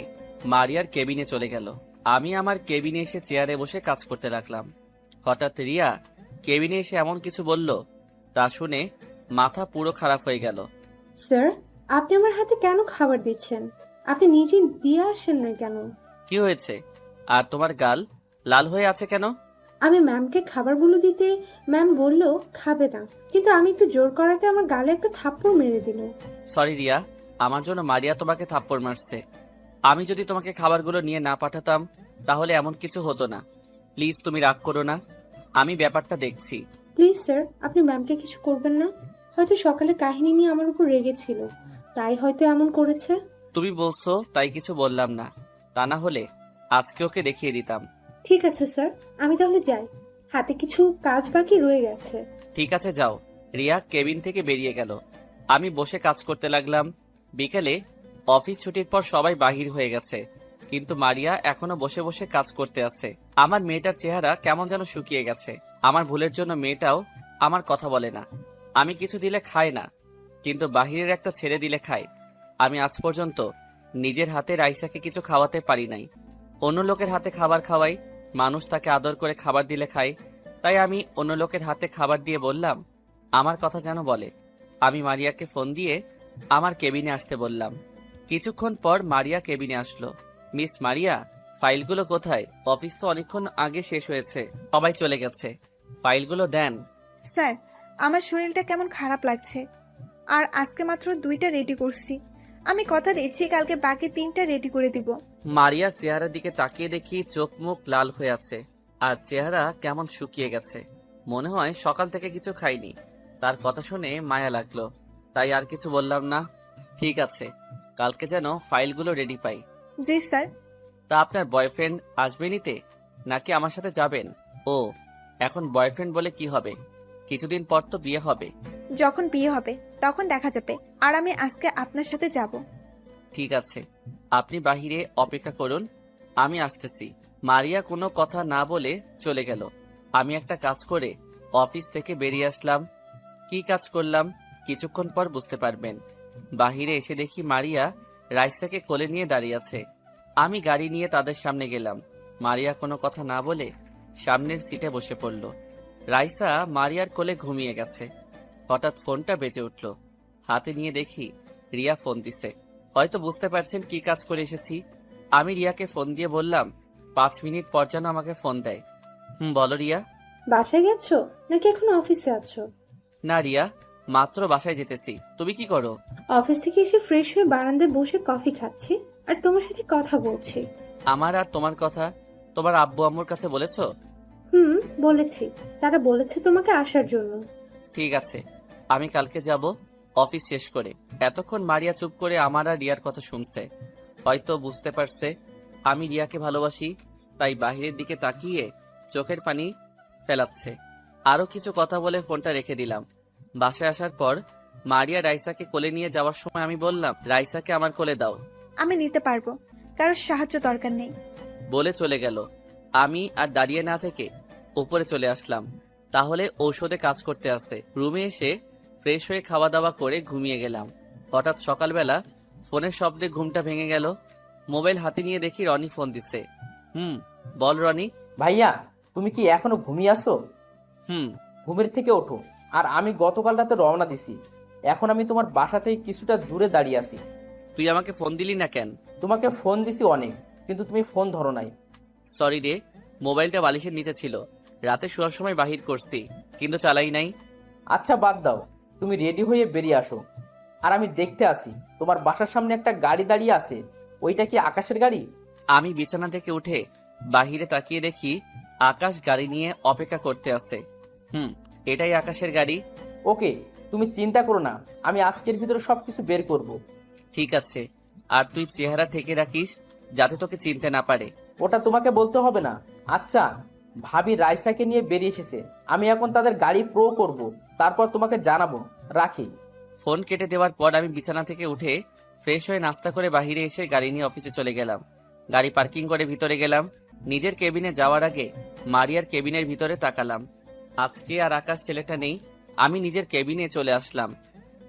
মারিয়ার কেবিনে চলে গেল। আমি আমার কেবিনে এসে চেয়ারে বসে কাজ করতে লাগলাম। হঠাৎ রিয়া কেবিনে এসে এমন কিছু বলল তা শুনে মাথা পুরো খারাপ হয়ে গেল। স্যার, আপনি আমার হাতে কেন খাবার দিচ্ছেন? আপনি নিজে দিয়ে আসেন না কেন? কি হয়েছে? আর তোমার গাল লাল হয়ে আছে কেন? আমি ম্যামকে খাবারগুলো দিতে ম্যাম বলল খাবে না, কিন্তু আমি একটু জোর করাতে আমার গালে একটা থাপ্পড় মেরে দিল। সরি রিয়া, আমার জন্য মারিয়া তোমাকে থাপ্পড় মারছে। আমি যদি তোমাকে খাবারগুলো নিয়ে না পাঠাতাম তাহলে এমন কিছু হতো না। প্লিজ তুমি রাগ করো না, আমি ব্যাপারটা দেখছি। প্লিজ স্যার, আপনি ম্যামকে কিছু করবেন না। হয়তো সকালের কাহিনী নিয়ে আমার উপর রেগেছিল, তাই হয়তো এমন করেছে। তুমি বলছো তাই কিছু বললাম না, তা না হলে আজকে ওকে দেখিয়ে দিতাম। ঠিক আছে স্যার, আমি তাহলে যাই, হাতে কিছু কাজ বাকি রয়ে গেছে। ঠিক আছে যাও। রিয়া কেবিন থেকে বেরিয়ে গেল। আমি বসে কাজ করতে লাগলাম। বিকেলে অফিস ছুটির পর সবাই বাহির হয়ে গেছে, কিন্তু মারিয়া এখনো বসে বসে কাজ করতে আছে। আমার মেয়েটার চেহারা কেমন যেন শুকিয়ে গেছে। আমার ভুলের জন্য মেয়েটাও আমার কথা বলে না। আমি কিছু দিলে খায় না, কিন্তু বাহিরের একটা ছেড়ে দিলে খায়। আমি আজ পর্যন্ত নিজের হাতে রাইসাকে কিছু খাওয়াতে পারি নাই। অন্য লোকের হাতে খাবার খাওয়াই, মানুষ তাকে আদর করে খাবার দিলে খায়। তাই আমি অন্য লোকের হাতে খাবার দিয়ে বললাম আমার কথা যেন বলে। আমি মারিয়াকে ফোন দিয়ে আমার কেবিনে আসতে বললাম। কিছুক্ষণ পর মারিয়া কেবিনে আসলো। মিস মারিয়া, ফাইলগুলো কোথায়? অফিস তো অনেকক্ষণ আগে শেষ হয়েছে, সবাই চলে গেছে। ফাইলগুলো দেন। স্যার, আমার শরীরটা কেমন খারাপ লাগছে, আর আজকে মাত্র 2টা রেডি করছি। আমি কথা দিচ্ছি কালকে বাকি 3টা রেডি করে দিব। মারিয়ার চেহারার দিকে তাকিয়ে দেখি চোখ মুখ লাল হয়ে আছে, আর চেহারা কেমন শুকিয়ে গেছে। মনে হয় সকাল থেকে কিছু খাইনি। তার কথা শুনে মায়া লাগলো, তাই আর কিছু বললাম না। ঠিক আছে, কালকে যেন ফাইলগুলো রেডি পাই। জি স্যার। তা আপনার বয়ফ্রেন্ড আসবে নিতে, নাকি আমার সাথে যাবেন? ও, এখন বয়ফ্রেন্ড বলে কি হবে? কিছুদিন পর তো বিয়ে হবে। যখন বিয়ে হবে তখন দেখা যাবে, আর আমি আজকে আপনার সাথে যাব। ঠিক আছে, আপনি বাহিরে অপেক্ষা করুন, আমি আসতেছি। মারিয়া কোনো কথা না বলে চলে গেল। আমি একটা কাজ করে অফিস থেকে বেরিয়ে আসলাম। কি কাজ করলাম কিছুক্ষণ পর বুঝতে পারবেন। বাহিরে এসে দেখি মারিয়া রাইসাকে কোলে নিয়ে দাঁড়িয়ে আছে। আমি গাড়ি নিয়ে তাদের সামনে গেলাম। মারিয়া কোনো কথা না বলে সামনের সিটে বসে পড়ল। রাইসা মারিয়ার কোলে ঘুমিয়ে গেছে। হঠাৎ ফোনটা বেজে উঠল। হাতে নিয়ে দেখি রিয়া ফোন দিছে। হয়তো বুঝতে পারছেন কি কাজ করে এসেছি। আমি রিয়াকে ফোন দিয়ে বললাম 5 মিনিট পর যেন আমাকে ফোন দেয়। বলো রিয়া। বাসায় গেছো নাকি এখন অফিসে আছো? না রিয়া, মাত্র বাসায় যেতেছি। তুমি কি করো? অফিস থেকে এসে ফ্রেশ হয়ে বারান্দায় বসে কফি খাচ্ছি আর তোমার সাথে কথা বলছি। আমার আর তোমার কথা তোমার আব্বু আম্মুর কাছে বলেছো? বলেছি, তারা বলেছে তোমাকে আসার জন্য। ঠিক আছে, আমি কালকে যাব অফিস শেষ করে। এতক্ষণ মারিয়া চুপ করে আমার আর রিয়ার কথা শুনছে। হয়তো বুঝতে পারছে আমি রিয়াকে ভালোবাসি, তাই বাহিরের দিকে তাকিয়ে চোখের পানি ফেলাচ্ছে। আরো কিছু কথা বলে ফোনটা রেখে দিলাম। বাসায় আসার পর মারিয়া রাইসাকে কোলে নিয়ে যাওয়ার সময় আমি বললাম রাইসাকে আমার কোলে দাও। আমি নিতে পারবো, কারোর সাহায্য দরকার নেই। বলে চলে গেল। আমি আর দাঁড়িয়ে না থেকে উপরে চলে আসলাম। তাহলে ঔষধে কাজ করতে আসে। রুমে এসে ফ্রেশ হয়ে খাওয়া দাওয়া করে ঘুমিয়ে গেলাম। হঠাৎ সকালবেলা ফোনের শব্দে ঘুমটা ভেঙে গেল। মোবাইল হাতে নিয়ে দেখি রনি ফোন দিছে। বল রনি। ভাইয়া, তুমি কি এখনো ঘুমিয়ে আসো? হুম। ঘুমের থেকে ওঠো। আর আমি গতকাল রাতে রওনা দিছি। এখন আমি তোমার বাসা থেকে কিছুটা দূরে দাঁড়িয়ে আছি। তুই আমাকে ফোন দিলি না কেন? তোমাকে ফোন দিছি অনেক, কিন্তু তুমি ফোন ধরো নাই। সরি রে, মোবাইলটা বালিশের নিচে ছিল। রাতে শোয়ার সময় বাহির করছি, কিন্তু চালাই নাই। আচ্ছা বাদ দাও, তুমি রেডি হয়ে বেরিয়ে আসো। আর আমি দেখতে আসি তোমার বাসার সামনে একটা গাড়ি দাঁড়িয়ে আছে। ওইটা কি আকাশের গাড়ি? আমি বিছানা থেকে উঠে বাহিরে তাকিয়ে দেখি আকাশ গাড়ি নিয়ে অপেক্ষা করতে আছে। এটাই আকাশের গাড়ি। ওকে, তুমি চিন্তা করো না, আমি আজকের ভিতরে সবকিছু বের করব। ঠিক আছে, আর তুই চেহারা ঠেকে রাখিস যাতে তোকে চিনতে না পারে। ওটা তোমাকে বলতে হবে না। আচ্ছা, ভাবি রাইসাকে নিয়ে বেরিয়ে এসেছে। আমি এখন তাদের গাড়ি প্রো করব, তারপর তোমাকে জানাবো। রাখি। ফোন কেটে দেওয়ার পর আমি বিছানা থেকে উঠে ফ্রেশ হয়ে নাস্তা করে বাহিরে এসে গাড়ি নিয়ে অফিসে চলে গেলাম। গাড়ি পার্কিং করে ভিতরে গেলাম। নিজের কেবিনে যাওয়ার আগে মারিয়ার কেবিনের ভিতরে তাকালাম। আজকে আর আকাশ ছেলেটা নেই। আমি নিজের কেবিনে চলে আসলাম।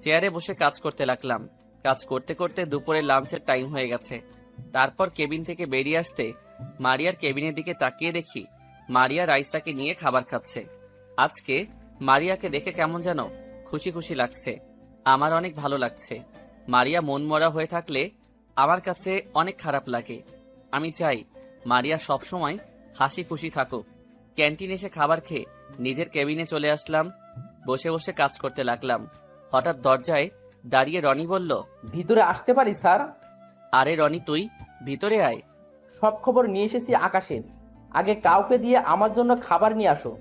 চেয়ারে বসে কাজ করতে লাগলাম। কাজ করতে করতে দুপুরে লাঞ্চের টাইম হয়ে গেছে। তারপর কেবিন থেকে বেরিয়ে আসতে মারিয়ার কেবিনের দিকে তাকিয়ে দেখি মারিয়া রাইসাকে নিয়ে খাবার খাচ্ছে। আজকে মারিয়াকে দেখে কেমন যেন খুশি খুশি লাগছে। আমার অনেক ভালো লাগছে। মারিয়া মনমরা হয়ে থাকলে আমার কাছে অনেক খারাপ লাগে। আমি চাই মারিয়া সবসময় হাসি খুশি থাকুক। ক্যান্টিনে এসে খাবার খেয়ে নিজের কেবিনে চলে আসলাম। বসে বসে কাজ করতে লাগলাম। হঠাৎ দরজায় দাঁড়িয়ে রনি বলল, ভিতরে আসতে পারি স্যার? আরে রনি, তুই ভিতরে আয়। সব খবর নিয়ে এসেছি আকাশের। আগে কাউকে দিয়ে আমার জন্য খাবার নিয়ে আসো।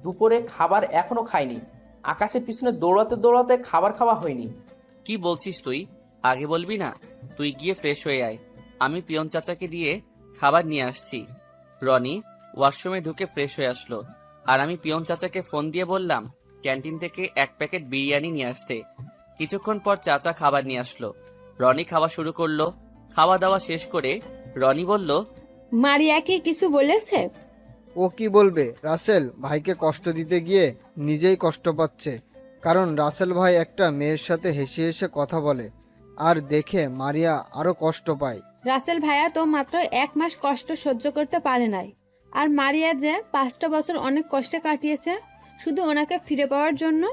দুপুরে খাবার এখনো খাইনি। আকাশের পিছনে দৌড়াতে দৌড়াতে খাবার খাওয়া হয়নি। কি বলছিস তুই? আগে বলবি না? তুই গিয়ে ফ্রেশ হয়ে আয়, আমি পিয়ন চাচাকে দিয়ে খাবার নিয়ে আসছি। রনি ওয়াশরুমে ঢুকে ফ্রেশ হয়ে আসলো, আর আমি পিয়ন চাচাকে ফোন দিয়ে বললাম ক্যান্টিন থেকে 1 প্যাকেট বিরিয়ানি নিয়ে আসতে। কিছুক্ষণ পর চাচা খাবার নিয়ে আসলো। রনি খাওয়া শুরু করলো। খাওয়া দাওয়া শেষ করে রনি বলল, মারিয়াকে কিছু বলেছে? ও কি বলবে? রাসেল ভাইকে কষ্ট দিতে গিয়ে নিজেই কষ্ট পাচ্ছে। কারণ রাসেল ভাই একটা মেয়ের সাথে হেসে হেসে কথা বলে, আর দেখে মারিয়া আরো কষ্ট পায়। রাসেল ভাইয়া তো মাত্র 1 মাস কষ্ট সহ্য করতে পারে নাই, আর মারিয়া যে 5টা বছর অনেক কষ্টে কাটিয়েছে শুধু ওনাকে ফিরে পাওয়ার জন্য।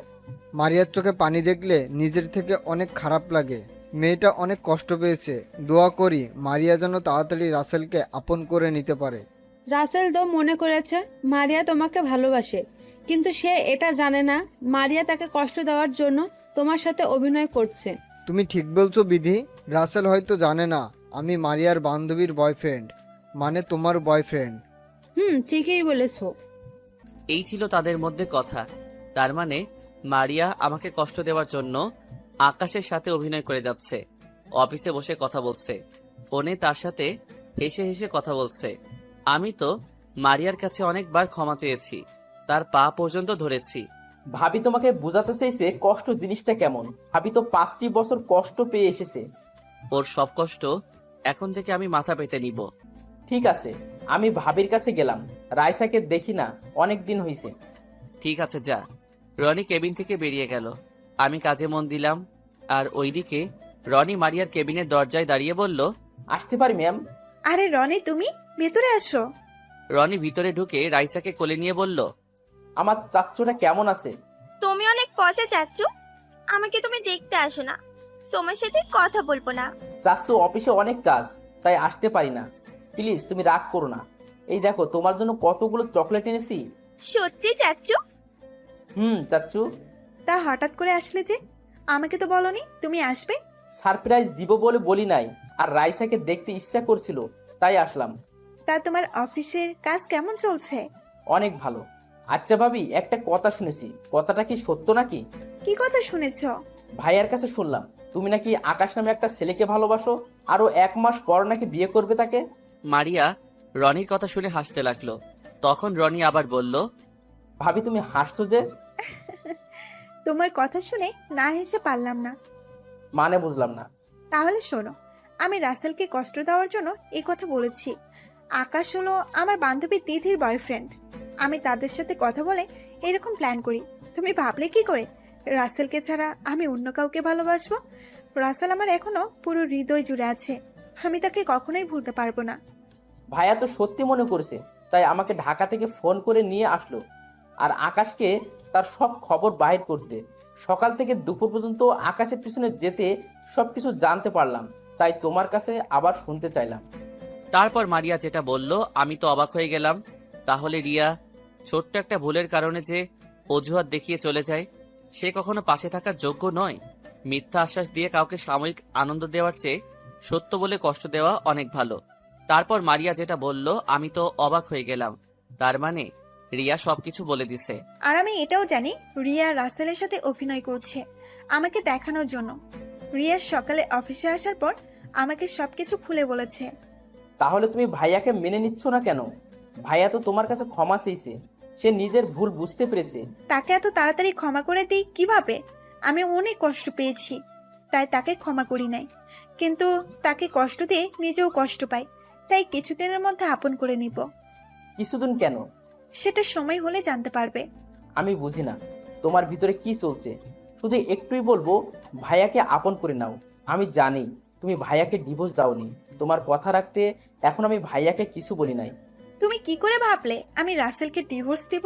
মারিয়ার চোখে পানি দেখলে নিজের থেকে অনেক খারাপ লাগে। মেয়েটা অনেক কষ্ট পেয়েছে। দোয়া করি মারিয়া যেন তাড়াতাড়ি রাসেলকে আপন করে নিতে পারে। রাসেল তো মনে করেছে মারিয়া তোমাকে ভালোবাসে, কিন্তু সে এটা জানে না মারিয়া তাকে কষ্ট দেওয়ার জন্য তোমার সাথে অভিনয় করছে। তুমি ঠিক বলছো বিধি। রাসেল হয়তো জানে না আমি মারিয়ার বান্ধবীর বয়ফ্রেন্ড, মানে তোমার বয়ফ্রেন্ড। ঠিকই বলেছো। এই ছিল তাদের মধ্যে কথা। তার মানে মারিয়া আমাকে কষ্ট দেওয়ার জন্য আকাশের সাথে অভিনয় করে যাচ্ছে। অফিসে বসে কথা বলছে, ফোনে তার সাথে হেসে হেসে কথা বলছে। আমি তো মারিয়ার কাছে অনেকবার ক্ষমা চেয়েছি, তার পা পর্যন্ত ধরেছি। ভাবি তোমাকে বোঝাতে চাইছে কষ্ট জিনিসটা কেমন। ভাবি তো 5টি বছর কষ্ট পেয়ে এসেছে। ওর সব কষ্ট এখন থেকে আমি মাথা পেতে নিব। ঠিক আছে, আমি ভাবির কাছে গেলাম। রাইসাকে দেখি না, অনেক দিন হয়েছে। ঠিক আছে, যা। রনি কেবিন থেকে বেরিয়ে গেল। আমি কাজে মন দিলাম। আর ওইদিকে রনি মারিয়ার কেবিনের দরজায় দাঁড়িয়ে বলল, আসতে পারি ম্যাম? আরে রনি, তুমি ভেতরে আসো। রনি ভিতরে ঢুকে রাইসাকে কোলে নিয়ে বলল, আমার চাচ্চুটা কেমন আছে? তুমি অনেক পচা চাচ্চু, আমাকে তুমি দেখতে আসো না। তোমার সাথে কথা বলবো না। চাচ্চু অফিসে অনেক কাজ, তাই আসতে পারি না। প্লিজ তুমি রাগ করো না। এই দেখো তোমার জন্য কতগুলো চকলেট এনেছি। সত্যি চাচ্চু? চাচ্চু। তা হঠাৎ করে আসলে যে? আমাকে তো বলনি তুমি আসবে। সারপ্রাইজ দিব বলে বলি নাই, আর রাইসাকে দেখতে ইচ্ছা করছিল, তাই আসলাম। তা তোমার অফিসের কাজ কেমন চলছে? অনেক ভালো। আচ্ছা ভাবি, একটা কথা শুনেছি, কথাটা কি সত্য নাকি? কি কথা শুনেছ? ভাইয়ার কাছে শুনলাম তুমি নাকি আকাশ নামে একটা ছেলেকে ভালোবাসো, আরো 1 মাস পর নাকি বিয়ে করবে তাকে। মারিয়া রনির কথা শুনে হাসতে লাগলো। তখন রনি আবার বলল, ভাবি তুমি হাসছো যে? তোমার কথা শুনে না হেসে পারলাম না। মানে বুঝলাম না। তাহলে শোনো, আমি রাসেলকে কষ্ট দেওয়ার জন্য এই কথা বলেছি। আকাশ হলো আমার বান্ধবী তিথির বয়ফ্রেন্ড। আমি তাদের সাথে কথা বলে এরকম প্ল্যান করি। তুমি ভাবলে কি করে রাসেলকে ছাড়া আমি অন্য কাউকে ভালোবাসবো? রাসেল আমার এখনো পুরো হৃদয় জুড়ে আছে। আমি তাকে কখনোই ভুলতে পারবো না। ভাইয়া তো সত্যি মনে করেছে, তাই আমাকে ঢাকা থেকে ফোন করে নিয়ে আসলো। আর আকাশকে তার সব খবর বাহির করতে সকাল থেকে দুপুর পর্যন্ত আকাশের পিছনে যেতে সবকিছু জানতে পারলাম। তাই তোমার কাছে আবার শুনতে চাইলাম। তারপর মারিয়া যেটা বলল আমি তো অবাক হয়ে গেলাম। তাহলে রিয়া ছোট্ট একটা ভুলের কারণে যে অজুহাত দেখিয়ে চলে যায়, সে কখনো পাশে থাকার যোগ্য নয়। মিথ্যা আশ্বাস দিয়ে কাউকে সাময়িক আনন্দ দেওয়ার চেয়ে সত্য বলে কষ্ট দেওয়া অনেক ভালো। তারপর মারিয়া যেটা বলল আমি তো অবাক হয়ে গেলাম। তার মানে রিয়া সবকিছু বলে দিছে। আর আমি এটাও জানি রিয়া রাসেলের সাথে অভিনয় করছে আমাকে দেখানোর জন্য। রিয়া সকালে অফিসে আসার পর আমাকে সবকিছু খুলে বলেছে। তাহলে তুমি ভাইয়াকে মেনে নিচ্ছ না কেন? ভাইয়া তো তোমার কাছে ক্ষমা চেয়েছে, সে নিজের ভুল বুঝতে পেরেছে। তাকে এত তাড়াতাড়ি ক্ষমা করে দিই কিভাবে? আমি অনেক কষ্ট পেয়েছি, তাই তাকে ক্ষমা করি নাই। কিন্তু তাকে কষ্ট দিয়ে নিজেও কষ্ট পাই, তাই কিছুদিনের মধ্যে আপন করে নিব। কিছুদিন কেন? সেটা সময় হলে জানতে পারবে। আমি বুঝি না তোমার ভিতরে কি চলছে। শুধু একটুই বলবো, ভাইয়াকে আপন করে নাও। আমি জানি তুমি ভাইয়াকে ডিভোর্স দাওনি। তোমার কথা রাখতে এখন আমি ভাইয়াকে কিছু বলি নাই। তুমি কি করে ভাবলে আমি রাসেলকে ডিভোর্স দিব?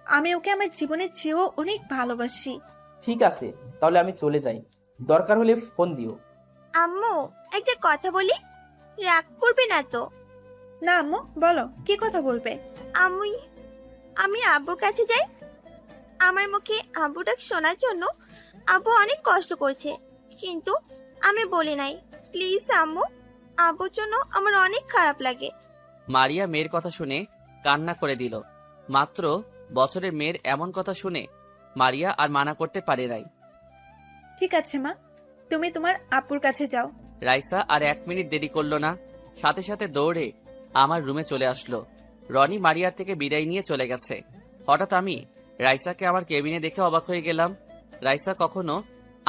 আমি ওকে আমার জীবনের চেয়েও অনেক ভালোবাসি। ঠিক আছে, তাহলে আমি চলে যাই। দরকার হলে ফোন দিও। আম্মু, একটা কথা বলি, রাগ করবে না তো? না আম্মু, বলো কি কথা বলবে? আমি আব্বুর কাছে যাই। আমার মুখে আব্বু ডাক শোনার জন্য আব্বু অনেক কষ্ট করছে, কিন্তু আমি বলি নাই। প্লিজ আম্মু, আব্বুর জন্য আমার অনেক খারাপ লাগে। মারিয়া মেয়ের কথা শুনে কান্না করে দিল। মাত্র বছরের মেয়ের এমন কথা শুনে মারিয়া আর মানা করতে পারে নাই। ঠিক আছে মা, তুমি তোমার আপুর কাছে যাও। রাইসা আর 1 মিনিট দেরি করলো না, সাথে সাথে দৌড়ে আমার রুমে চলে আসলো। রনি মারিয়ার থেকে বিদায় নিয়ে চলে গেছে। হঠাৎ আমি রাইসাকে আমার কেবিনে দেখে অবাক হয়ে গেলাম। রাইসা কখনো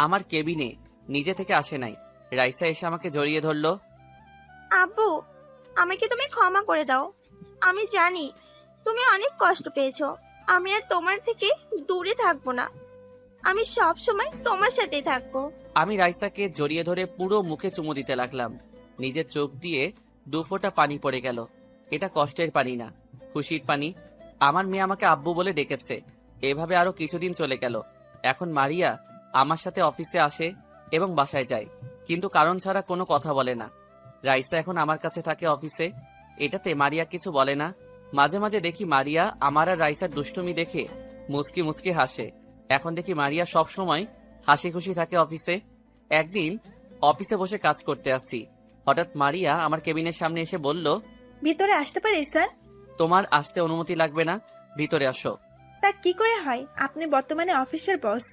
আমার কেবিনে নিজে থেকে আসে নাই। রাইসা এসে আমাকে জড়িয়ে ধরলো। আব্বু, আমাকে তুমি ক্ষমা করে দাও। আমি জানি তুমি অনেক কষ্ট পেয়েছো। আমি আর তোমার থেকে দূরে থাকবো না। আমি সব সময় তোমার সাথেই থাকবো। আমি রাইসাকে জড়িয়ে ধরে পুরো মুখে চুমু দিতে লাগলাম। নিজের চোখ দিয়ে 2 ফোঁটা পানি পড়ে গেল। এটা কষ্টের পানি না, খুশির পানি। আমার মেয়ে আমাকে আব্বু বলে ডেকেছে। এভাবে আরো কিছুদিন চলে গেল। এখন মারিয়া আমার সাথে অফিসে আসে এবং বাসায় যায়, কিন্তু কারণ ছাড়া কোনো কথা বলে না। রাইসা এখন আমার কাছে থাকে অফিসে, এটাতে মারিয়া কিছু বলে না। মাঝে মাঝে দেখি মারিয়া আমার আর রাইসার দুষ্টুমি দেখে মুচকি মুচকি হাসে। এখন দেখি মারিয়া সব সময় হাসি খুশি থাকে অফিসে। একদিন অফিসে বসে কাজ করতে আসছি, হঠাৎ মারিয়া আমার কেবিনের সামনে এসে বলল, ভিতরে আসতে পারি স্যার? তোমার আসতে অনুমতি লাগবে না, ভিতরে আসো। তা কি করে হয়? আপনি বর্তমানে অফিসের বস,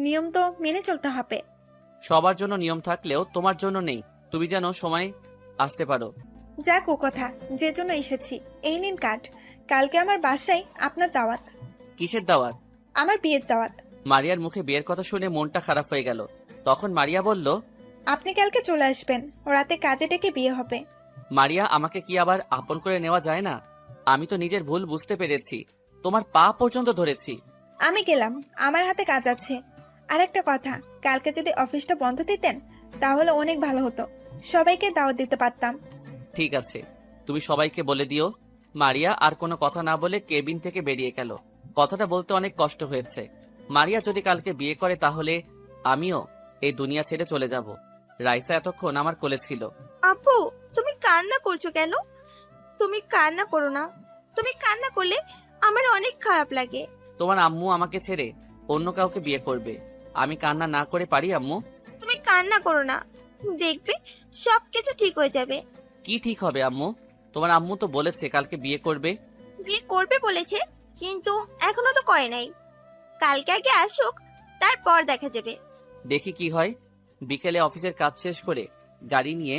নিয়ম তো মেনে চলতে হবে। সবার জন্য নিয়ম থাকলেও তোমার জন্য নেই। তুমি যেন সময় আসতে পারো। যাক ও কথা, যে জন্য এসেছি। এই নিন কার্ড। কালকে আমার বাসায় আপনার দাওয়াত। কিসের দাওয়াত? আমার বিয়ের দাওয়াত। মারিয়ার মুখে বিয়ের কথা শুনে মনটা খারাপ হয়ে গেল। তখন মারিয়া বলল, আপনি কালকে চলে আসবেন, রাতে কাজে ডেকে বিয়ে হবে। মারিয়া, আমাকে কি আবার আপন করে নেওয়া যায় না? আমি তো নিজের ভুল বুঝতে পেরেছি, তোমার পা পর্যন্ত ধরেছি। আমি গেলাম, আমার হাতে কাজ আছে। আর একটা কথা, কালকে যদি অফিসটা বন্ধ দিতেন তাহলে অনেক ভালো হতো, সবাইকে দাওয়াত দিতে পারতাম। ঠিক আছে, তুমি সবাইকে বলে দিও। মারিয়া আর কোনো কথা না বলে কেবিন থেকে বেরিয়ে গেল। কথাটা বলতে অনেক কষ্ট হয়েছে। মারিয়া যদি কালকে বিয়ে করে তাহলে আমিও এই দুনিয়া ছেড়ে চলে যাব। রাইসা এতক্ষণ আমার কোলে ছিল। আপু, তুমি কান্না করছো কেন? তুমি কান্না করো না। তুমি কান্না করলে আমার অনেক খারাপ লাগে। তোমার আম্মু আমাকে ছেড়ে অন্য কাউকে বিয়ে করবে, আমি কান্না না করে পারি আম্মু? তুমি কান্না করো না, দেখবে সবকিছু ঠিক হয়ে যাবে। কি ঠিক হবে আম্মু? তোমার আম্মু তো বলেছে কালকে বিয়ে করবে। বিয়ে করবে বলেছে, কিন্তু এখনো তো করে নাই। কালকে আগে আসুক, তারপর দেখা যাবে। দেখি কি হয়। বিকেলে অফিসের কাজ শেষ করে গাড়ি নিয়ে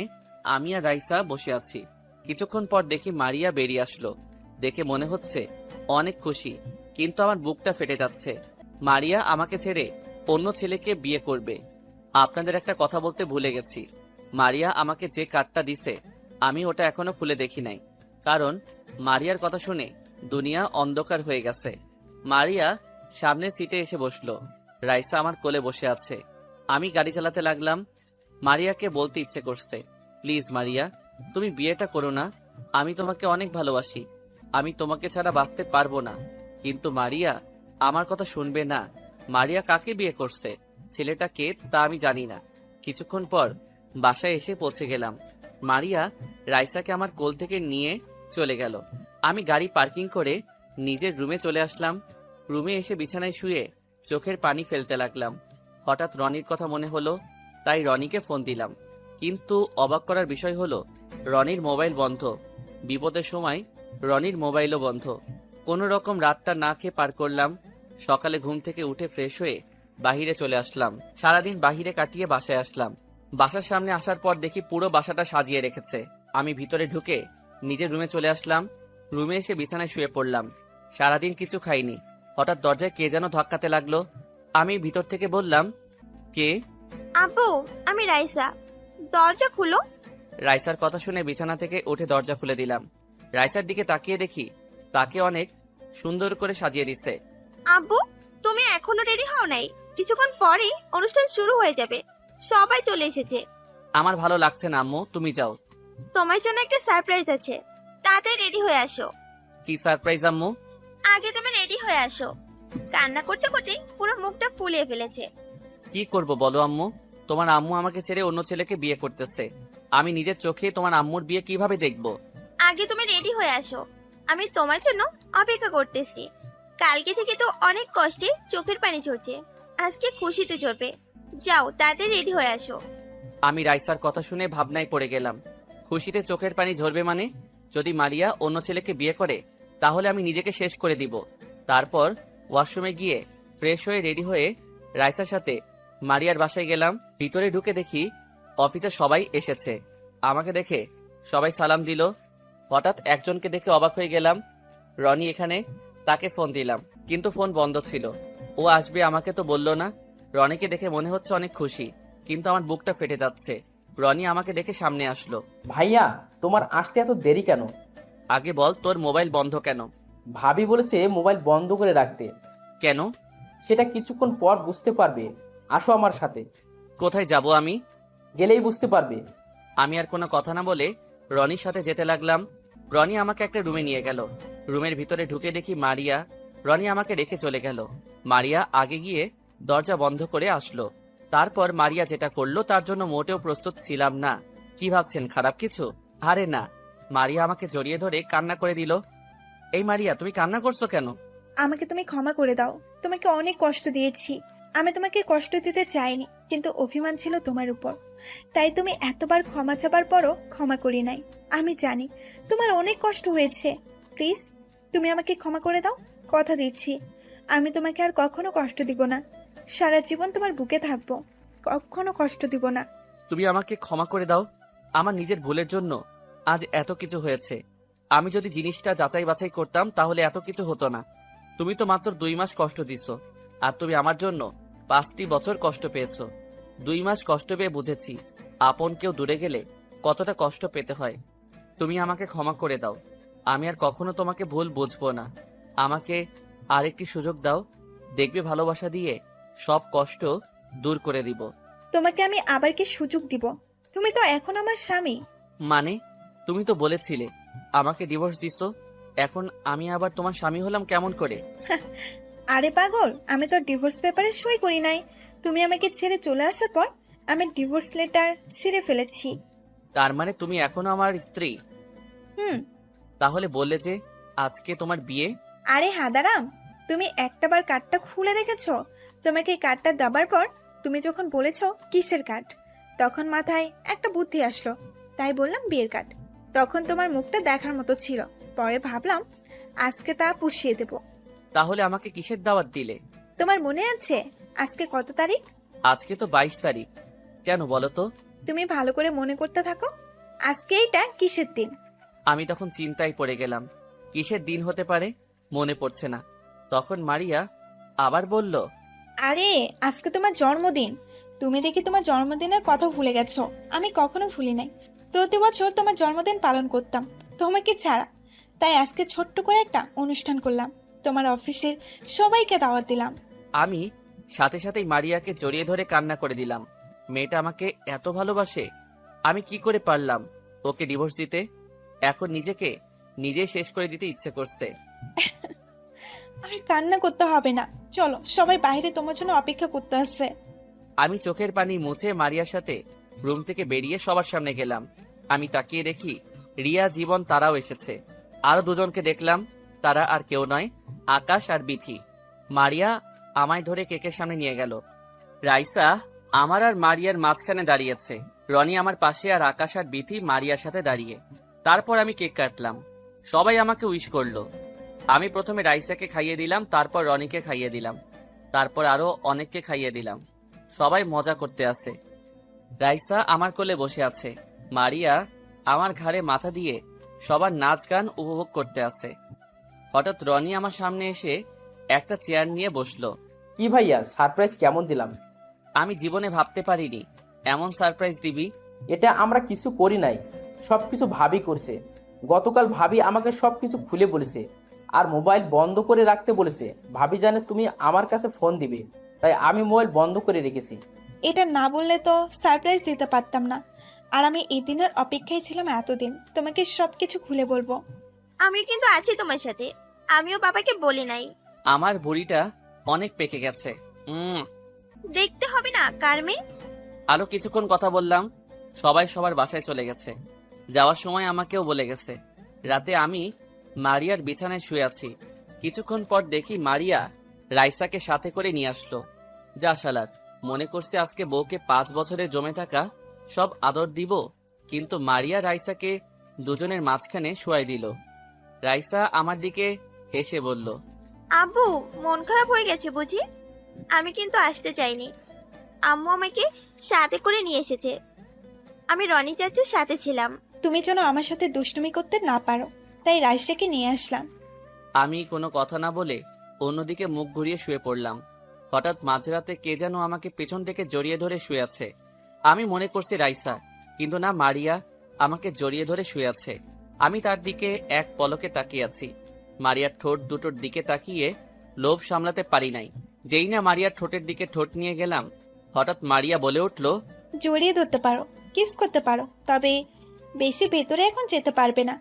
আমি আর রাইসা বসে আছি। কিছুক্ষণ পর দেখি মারিয়া বেরিয়ে আসলো। দেখে মনে হচ্ছে অনেক খুশি, কিন্তু আমার বুকটা ফেটে যাচ্ছে। মারিয়া আমাকে ছেড়ে অন্য ছেলেকে বিয়ে করবে। আপনাদের একটা কথা বলতে ভুলে গেছি, মারিয়া আমাকে যে কার্ডটা দিছে আমি ওটা এখনো খুলে দেখি নাই। কারণ মারিয়ার কথা শুনে দুনিয়া অন্ধকার হয়ে গেছে। মারিয়া সামনের সিটে এসে বসলো। রাইসা আমার কোলে বসে আছে। আমি গাড়ি চালাতে লাগলাম। মারিয়াকে বলতে ইচ্ছে করছে, প্লিজ মারিয়া, তুমি বিয়েটা করো না। আমি তোমাকে অনেক ভালোবাসি। আমি তোমাকে ছাড়া বাঁচতে পারবো না। কিন্তু মারিয়া আমার কথা শুনবে না। মারিয়া কাকে বিয়ে করছে, ছেলেটা কে তা আমি জানি না। কিছুক্ষণ পর বাসায় এসে পৌঁছে গেলাম। মারিয়া রাইসাকে আমার কোল থেকে নিয়ে চলে গেল। আমি গাড়ি পার্কিং করে নিজের রুমে চলে আসলাম। রুমে এসে বিছানায় শুয়ে চোখের পানি ফেলতে লাগলাম। হঠাৎ রনির কথা মনে হলো, তাই রনিকে ফোন দিলাম। কিন্তু অবাক করার বিষয় হলো রনির মোবাইল বন্ধ। বিপদের সময় রনির মোবাইলও বন্ধ। কোনো রকম রাতটা না খেয়ে পার করলাম। সকালে ঘুম থেকে উঠে ফ্রেশ হয়ে বাহিরে চলে আসলাম। সারাদিন বাহিরে কাটিয়ে বাসায় আসলাম। বাসার সামনে আসার পর দেখি পুরো বাসাটা সাজিয়ে রেখেছে। আমি ভিতরে ঢুকে নিজের রুমে চলে আসলাম। রুমে এসে বিছানায় শুয়ে পড়লাম। সারাদিন কিছু খাইনি। হঠাৎ দরজায় কে যেন ধাক্কাতে লাগলো। আমি ভিতর থেকে বললাম, কে? আব্বু, আমি রাইসা, দরজা খুলো। রাইসার কথা শুনে বিছানা থেকে উঠে দরজা খুলে দিলাম। রাইসার দিকে তাকিয়ে দেখি তাকে অনেক সুন্দর করে সাজিয়ে দিচ্ছে। আব্বু, তুমি এখনো রেডি হও নাই? কিছুক্ষণ পরে অনুষ্ঠান শুরু হয়ে যাবে, সবাই চলে এসেছে। আমার ভালো লাগছে না আম্মু, তুমি যাও। তোমার জন্য একটা সারপ্রাইজ আছে, তাড়াতাড়ি রেডি হয়ে আসো। কি সারপ্রাইজ আম্মু? আগে তুমি রেডি হয়ে আসো। কান্না করতে করতে পুরো মুখটা ফুলিয়ে ফেলেছে। কি করব বলো আম্মু? তোমার আম্মু আমাকে ছেড়ে অন্য ছেলেকে বিয়ে করতেছে। আমি নিজের চোখে তোমার আম্মুর বিয়ে কিভাবে দেখব? আগে তুমি রেডি হয়ে আসো, আমি তোমার জন্য অপেক্ষা করতেছি। কালকে থেকে তো অনেক কষ্টে চোখের পানি ঝরছে, আজকে খুশিতে ঝরবে। যাও, তাড়াতাড়ি রেডি হয়ে আসো। আমি রাইসার কথা শুনে ভাবনায় পড়ে গেলাম। খুশিতে চোখের পানি ঝরবে মানে? যদি মারিয়া অন্য ছেলেকে বিয়ে করে তাহলে আমি নিজেকে শেষ করে দিব। তারপর ওয়াশরুমে গিয়ে ফ্রেশ হয়ে রেডি হয়ে রাইসার সাথে মারিয়ার বাসায় গেলাম। ভিতরে ঢুকে দেখি অফিসে সবাই এসেছে। আমাকে দেখে সবাই সালাম দিল। হঠাৎ একজনকে দেখে অবাক হয়ে গেলাম। রনি এখানে, তাকে ফোন দিলাম কিন্তু ফোন বন্ধ ছিল। ও আসবে আমাকে তো বললো না। রনিকে দেখে মনে হচ্ছে অনেক খুশি, কিন্তু আমার বুকটা ফেটে যাচ্ছে। রনি আমাকে দেখে সামনে আসলো। ভাইয়া, তোমার আসতে এত দেরি কেন? আগে বল, তোর মোবাইল বন্ধ কেন? ভাবি বলেছে মোবাইল বন্ধ করে রাখতে। কেন? সেটা কিছুক্ষণ পর বুঝতে পারবে। আসো আমার সাথে। কোথায় যাব আমি? গেলেই বুঝতে পারবে। আমি আর কোনো কথা না বলে রনির সাথে যেতে লাগলাম। রনি আমাকে একটা রুমে নিয়ে গেল। রুমের ভিতরে ঢুকে দেখি মারিয়া। রনি আমাকে রেখে চলে গেল। মারিয়া আগে গিয়ে দরজা বন্ধ করে আসলো। তারপর মারিয়া যেটা করলো তার জন্য মোটেও প্রস্তুত ছিলাম না। কি ভাবছেন, খারাপ কিছু? আরে না। মারিয়া আমাকে জড়িয়ে ধরে কান্না করে দিল। এই মারিয়া, তুমি কান্না করছো কেন? আমাকে তুমি ক্ষমা করে দাও, তোমাকে অনেক কষ্ট দিয়েছি। আমি তোমাকে কষ্ট দিতে চাইনি, কিন্তু অভিমান ছিল তোমার উপর। তাই তুমি এতবার ক্ষমা চাবার পরও ক্ষমা করি নাই। আমি জানি তোমার অনেক কষ্ট হয়েছে। প্লিজ, তুমি আমাকে ক্ষমা করে দাও। কথা দিচ্ছি, আমি তোমাকে আর কখনো কষ্ট দিব না। সারা জীবন তোমার বুকে থাকবো, কখনো কষ্ট দিব না। তুমি আমাকে ক্ষমা করে দাও। আমার নিজের ভুলের জন্য আজ এত কিছু হয়েছে। আমি যদি জিনিসটা যাচাই বাছাই করতাম তাহলে এত কিছু হতো না। তুমি তো মাত্র 2 মাস কষ্ট দিছো, আর তুমি আমার জন্য 5টি বছর কষ্ট পেয়েছো। 2 মাস কষ্ট পেয়ে বুঝেছি আপন কেউ দূরে গেলে কতটা কষ্ট পেতে হয়। তুমি আমাকে ক্ষমা করে দাও। আমি আর কখনো তোমাকে ভুল বুঝবো না। আমাকে আরেকটি সুযোগ দাও, দেখবে ভালোবাসা দিয়ে সব কষ্ট দূর করে দিব। তোমাকে আমি আবার কি সুযোগ দিব? তুমি তো এখন আমার স্বামী। মানে? তুমি তো বলেছিলে আমাকে ডিভোর্স দিছো, এখন আমি আবার তোমার স্বামী হলাম কেমন করে? আরে পাগল, আমি তো ডিভোর্স পেপারে সই করি নাই। তুমি আমাকে ছেড়ে চলে আসার পর আমি ডিভোর্স লেটার ছিঁড়ে ফেলেছি। তার মানে তুমি এখনো আমার স্ত্রী? হুম। তাহলে বললে যে আজকে তোমার বিয়ে। আরে হাদারাম, তুমি একটাবার কার্ডটা খুলে দেখেছো? তোমাকে কার্ডটা দেবার পর তুমি যখন বলেছো কিসের কার্ড, তখন মাথায় একটা বুদ্ধি আসলো, তাই বললাম বিয়ের কার্ড। তখন তোমার মুখটা দেখার মতো ছিল, পরে ভাবলাম আজকে তা পুষিয়ে দেব। তাহলে আমাকে কিসের দাওয়াত দিলে? তোমার মনে আছে আজকে কত তারিখ? আজকে তো 22 তারিখ। কেন বলো তো? তুমি ভালো করে মনে করতে থাকো, আজকে এইটা কিসের দিন। আমি তখন চিন্তায় পড়ে গেলাম, কিসের দিন হতে পারে, মনে পড়ছে না। তখন মারিয়া আবার বলল, আরে আজকে তোমার জন্মদিন। তুমি দেখি তোমার জন্মদিনের কথা ভুলে গেছো। আমি কখনো ভুলি নাই, প্রতি বছর তোমার জন্মদিন পালন করতাম। তোমাকে ছাড়া। তাই আজকে ছোট্ট করে একটা অনুষ্ঠান করলাম, তোমার অফিসের সবাইকে দাওয়াত দিলাম। আমি সাথে সাথেই মারিয়াকে জড়িয়ে ধরে কান্না করে দিলাম। মেয়েটা আমাকে এত ভালোবাসে, আমি কি করে পারলাম ওকে ডিভোর্স দিতে? এখন নিজেকে নিজেই শেষ করে দিতে ইচ্ছে করছে। আর কান্না করতে হবে না, চলো সবাই বাইরে তোমার জন্য অপেক্ষা করতে আসছে। আমি চোখের পানি মুছে মারিয়ার সাথে রুম থেকে বেরিয়ে সবার সামনে গেলাম। আমি তাকিয়ে দেখি রিয়া, জীবন তারাও এসেছে। আরো দুজনকে দেখলাম, তারা আর কেউ নয়, আকাশ আর বিথি। মারিয়া আমায় ধরে কেকের সামনে নিয়ে গেল। রাইসা আমার আর মারিয়ার মাঝখানে দাঁড়িয়েছে, রনি আমার পাশে, আর আকাশ আর বিথি মারিয়ার সাথে দাঁড়িয়ে। তারপর আমি কেক কাটলাম, সবাই আমাকে উইশ করলো। আমি প্রথমে রাইসাকে খাইয়ে দিলাম, তারপর রনিকে খাইয়ে দিলাম, তারপর আরো অনেককে খাইয়ে দিলাম। সবাই মজা করতে আছে। রাইসা আমার কোলে বসে আছে, মারিয়া আমার ঘাড়ে মাথা দিয়ে সবার নাচ গান উপভোগ করতে আছে। হঠাৎ রনি আমার সামনে এসে একটা চেয়ার নিয়ে বসলো। কি ভাইয়া, সারপ্রাইজ কেমন দিলাম? আমি জীবনে ভাবতে পারিনি এমন সারপ্রাইজ দিবি। এটা আমরা কিছু করি নাই, সবকিছু ভাবি করছে। গতকাল ভাবি আমাকে সবকিছু খুলে বলেছে, আর মোবাইল বন্ধ করে রাখতে বলেছে। ভাবি জানে তুমি আমার কাছে ফোন দিবে, তাই আমি মোবাইল বন্ধ করে রেখেছি। এটা না বললে তো সারপ্রাইজ দিতে পারতাম না, আর আমি এই দিনের অপেক্ষায় ছিলাম এতদিন, তোমাকে সবকিছু খুলে বলবো। আমি কিন্তু আছি তোমার সাথে, আমিও বাবাকে বলি নাই। আমার বুড়িটা অনেক পেকে গেছে। দেখতে হবে না কার মেয়ে। আরো কিছুক্ষণ কথা বললাম, সবাই সবার বাসায় চলে গেছে। যাওয়ার সময় আমাকেও বলে গেছে। রাতে আমি মারিয়ার বিছানায় শুয়ে আছি। কিছুক্ষণ পর দেখি মারিয়া রাইসাকে সাথে করে নিয়ে আসলো। যা শালার, মনে করছে আজকে বউকে 5 বছরে জমে থাকা সব আদর দিব, কিন্তু মারিয়া রাইসাকে দুজনের মাঝখানে শুয়াই দিল। রাইসা আমার দিকে হেসে বলল, আব্বু মন খারাপ হয়ে গেছে বুঝি? আমি কিন্তু আসতে চাইনি, আম্মু আমাকে সাথে করে নিয়ে এসেছে। আমি রনি চাচুর সাথে ছিলাম। তুমি যেন আমার সাথে দুষ্টুমি করতে না পারো, তাই রাইসাকে নিয়ে আসলাম। আমি কোনো কথা না বলে অন্যদিকে মুখ ঘুরিয়ে শুয়ে পড়লাম। হঠাৎ মাঝরাতে কে যেন আমাকে পেছন থেকে জড়িয়ে ধরে শুয়ে আছে। আমি মনে করছি রাইসা, কিন্তু না, মারিয়া আমাকে জড়িয়ে ধরে শুয়ে আছে। আমি তার দিকে এক পলকে তাকিয়ে আছি। মারিয়ার ঠোঁট দুটোর দিকে তাকিয়ে লোভ সামলাতে পারি নাই। যেই না মারিয়ার ঠোঁটের দিকে ঠোঁট নিয়ে গেলাম, হঠাৎ মারিয়া বলে উঠল, জড়িয়ে ধরতে পারো, কিস করতে পারো, তবে বেশি ভেতরে এখন যেতে পারবে না।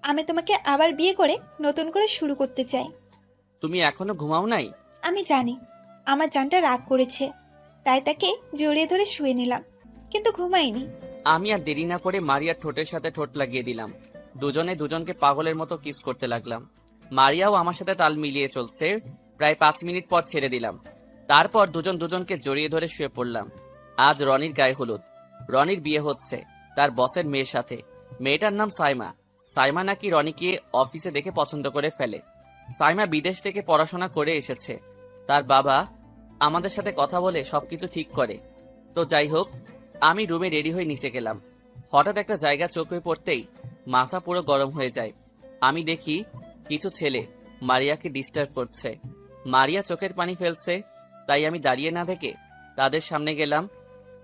আমি তোমাকে আবার বিয়ে করে নতুন করে শুরু করতে চাই। তুমি এখনো ঘুমাও নাই? আমি জানি আমার জানটা রাগ করেছে, তাই তাকে জড়িয়ে ধরে শুয়ে নিলাম, কিন্তু ঘুমাইনি। আমি আর দেরি না করে মারিয়ার ঠোঁটের সাথে ঠোঁট লাগিয়ে দিলাম। দুজনে দুজনকে পাগলের মতো কিস করতে লাগলাম। মারিয়াও আমার সাথে তাল মিলিয়ে চলছে। প্রায় 5 মিনিট পর ছেড়ে দিলাম। তারপর দুজন দুজনকে জড়িয়ে ধরে শুয়ে পড়লাম। আজ রনির গায়ে হলুদ। রনির বিয়ে হচ্ছে তার বসের মেয়ের সাথে। মেয়েটার নাম সাইমা। সাইমা নাকি রনিকে অফিসে দেখে পছন্দ করে ফেলে। সাইমা বিদেশ থেকে পড়াশোনা করে এসেছে। তার বাবা আমাদের সাথে কথা বলে সবকিছু ঠিক করে। তো যাই হোক, আমি রুমে রেডি হয়ে নিচে গেলাম। হঠাৎ একটা জায়গা চোখে পড়তেই মাথা পুরো গরম হয়ে যায়। আমি দেখি কিছু ছেলে মারিয়াকে ডিস্টার্ব করছে। মারিয়া চোখের পানি ফেলছে, তাই আমি দাঁড়িয়ে না থেকে তাদের সামনে গেলাম।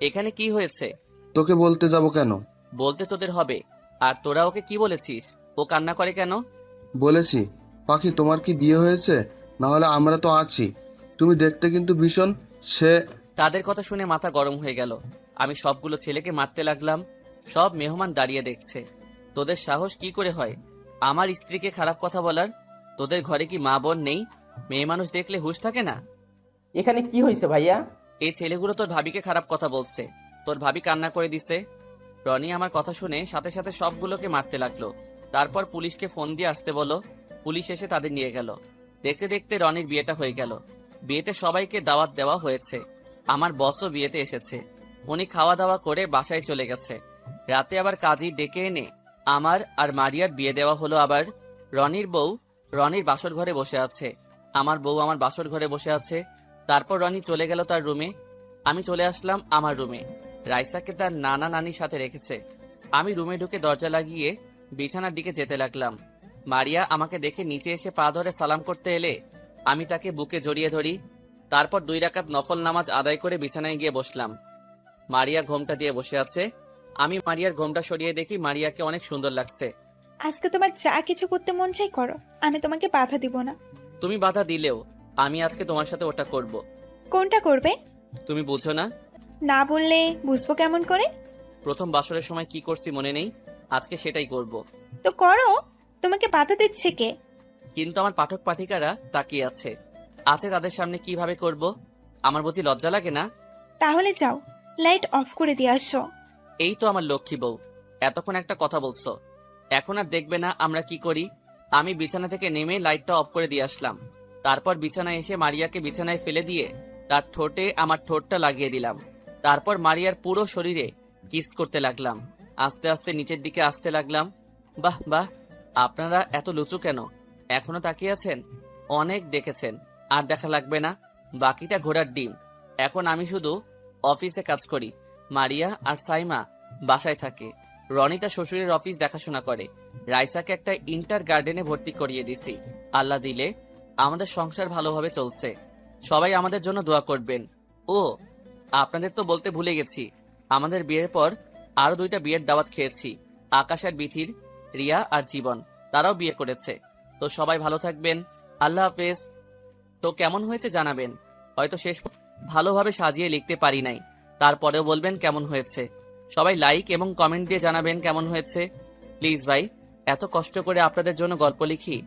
এখানে কি হয়েছে? তোকে বলতে যাব কেন? বলতে তোদের হবে। আর তোরা ওকে কি বলেছিস? ও কান্না করে কেন? বলেছি, পাখি তোমার কি বিয়ে হয়েছে? না হলে আমরা তো আছি। তুমি দেখতে কিন্তু ভীষণ। সে তাদের কথা শুনে মাথা গরম হয়ে গেল। আমি সবগুলো ছেলেকে মারতে লাগলাম। সব মেহমান দাঁড়িয়ে দেখছে। তোদের সাহস কি করে হয় আমার স্ত্রীকে খারাপ কথা বলার? তোদের ঘরে কি মা বোন নেই? মেয়ে মানুষ দেখলে হুঁশ থাকে না? এখানে কি হয়েছে ভাইয়া? এই ছেলেগুলো তোর ভাবিকে খারাপ কথা বলছে। তোর ভাবি কান্না করে দিছে। রনি আমার কথা শুনে সাথে সাথে সবগুলোকে মারতে লাগলো। তারপর পুলিশকে ফোন দিয়ে আসতে বলো। পুলিশ এসে তাদের নিয়ে গেল। দেখতে দেখতে রনির বিয়েটা হয়ে গেল। বিয়েতে সবাইকে দাওয়াত দেওয়া হয়েছে। আমার বসও বিয়েতে এসেছে। উনি খাওয়া দাওয়া করে বাসায় চলে গেছে। রাতে আবার কাজী ডেকে এনে আমার আর মারিয়ার বিয়ে দেওয়া হলো। আবার রনির বউ রনির বাসর ঘরে বসে আছে, আমার বউ আমার বাসর ঘরে বসে আছে। তারপর রনি চলে গেল তার রুমে। আমি চলে আসলাম আমার রুমে। রাইসাকে তার নানা নানির সাথে রেখেছে। আমি রুমে ঢুকে দরজা লাগিয়ে বিছানার দিকে যেতে লাগলাম। মারিয়া আমাকে দেখে নিচে এসে পা ধরে সালাম করতে এলে আমি তাকে বুকে জড়িয়ে ধরি। তারপর 2 রাকাত নফল নামাজ আদায় করে বিছানায় গিয়ে বসলাম। মারিয়া ঘোমটা দিয়ে বসে আছে। আমি মারিয়ার ঘোমটা সরিয়ে দেখি মারিয়াকে অনেক সুন্দর লাগছে। আজকে তোমার যা কিছু করতে মন চাই করো, আমি তোমাকে বাধা দিব না। তুমি বাধা দিলেও আমি আজকে তোমার সাথে ওটা করব। কোনটা করবে? তুমি বুঝো না? না বললে বুঝবো কেমন করে? প্রথম বাসরের সময় কি করছি মনে নেই? আজকে সেটাই করব। তো করো, তোমাকে বাধা দিচ্ছে কে? কিন্তু আমার পাঠক পাঠিকারা তাকিয়ে আছে তাদের সামনে কিভাবে করব? আমার বুঝি লজ্জা লাগে না? তাহলে যাও, লাইট অফ করে দিয়ে আসো। এই তো আমার লক্ষ্মী বউ, এতক্ষণ একটা কথা বলছো, এখন আর দেখবে না আমরা কি করি? আমি বিছানা থেকে নেমে লাইটটা অফ করে দিয়ে আসলাম। তারপর বিছানায় এসে মারিয়াকে বিছানায় ফেলে দিয়ে তার ঠোঁটে আমার ঠোঁটটা লাগিয়ে দিলাম। তারপর মারিয়ার পুরো শরীরে কিস করতে লাগলাম, আস্তে আস্তে নিচের দিকে আসতে লাগলাম। বাহ বাহ, আপনারা এত লুচু কেন? এখনো তাকিয়ে আছেন? অনেক দেখেছেন, আর দেখা লাগবে না। বাকিটা ঘোড়ার ডিম। এখন আমি শুধু অফিসে কাজ করি, মারিয়া আর সাইমা বাসায় থাকে। রনি তার শ্বশুরের অফিস দেখাশোনা করে। রাইসাকে একটা ইন্টার গার্ডেনে ভর্তি করিয়ে দিছি। আল্লাহ দিলে আমাদের সংসার ভালোভাবে চলছে। সবাই আমাদের জন্য দোয়া করবেন। ও আপনাদের তো বলতে ভুলে গেছি, আমাদের বিয়ের পর আরো 2টা বিয়ের দাওয়াত খেয়েছি। আকাশ আর বিথির, রিয়া আর জীবন, তারাও বিয়ে করেছে। তো সবাই ভালো থাকবেন, আল্লাহ হাফেজ। তো কেমন হয়েছে জানাবেন। হয়তো শেষ ভালোভাবে সাজিয়ে লিখতে পারি নাই, তারপরেও বলবেন কেমন হয়েছে। সবাই লাইক এবং কমেন্ট দিয়ে জানাবেন কেমন হয়েছে। প্লিজ ভাই, এত কষ্ট করে আপনাদের জন্য গল্প লিখি,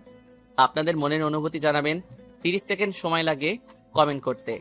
আপনাদের মনের অনুভূতি জানাবেন। 30 সেকেন্ড সময় লাগে কমেন্ট করতে।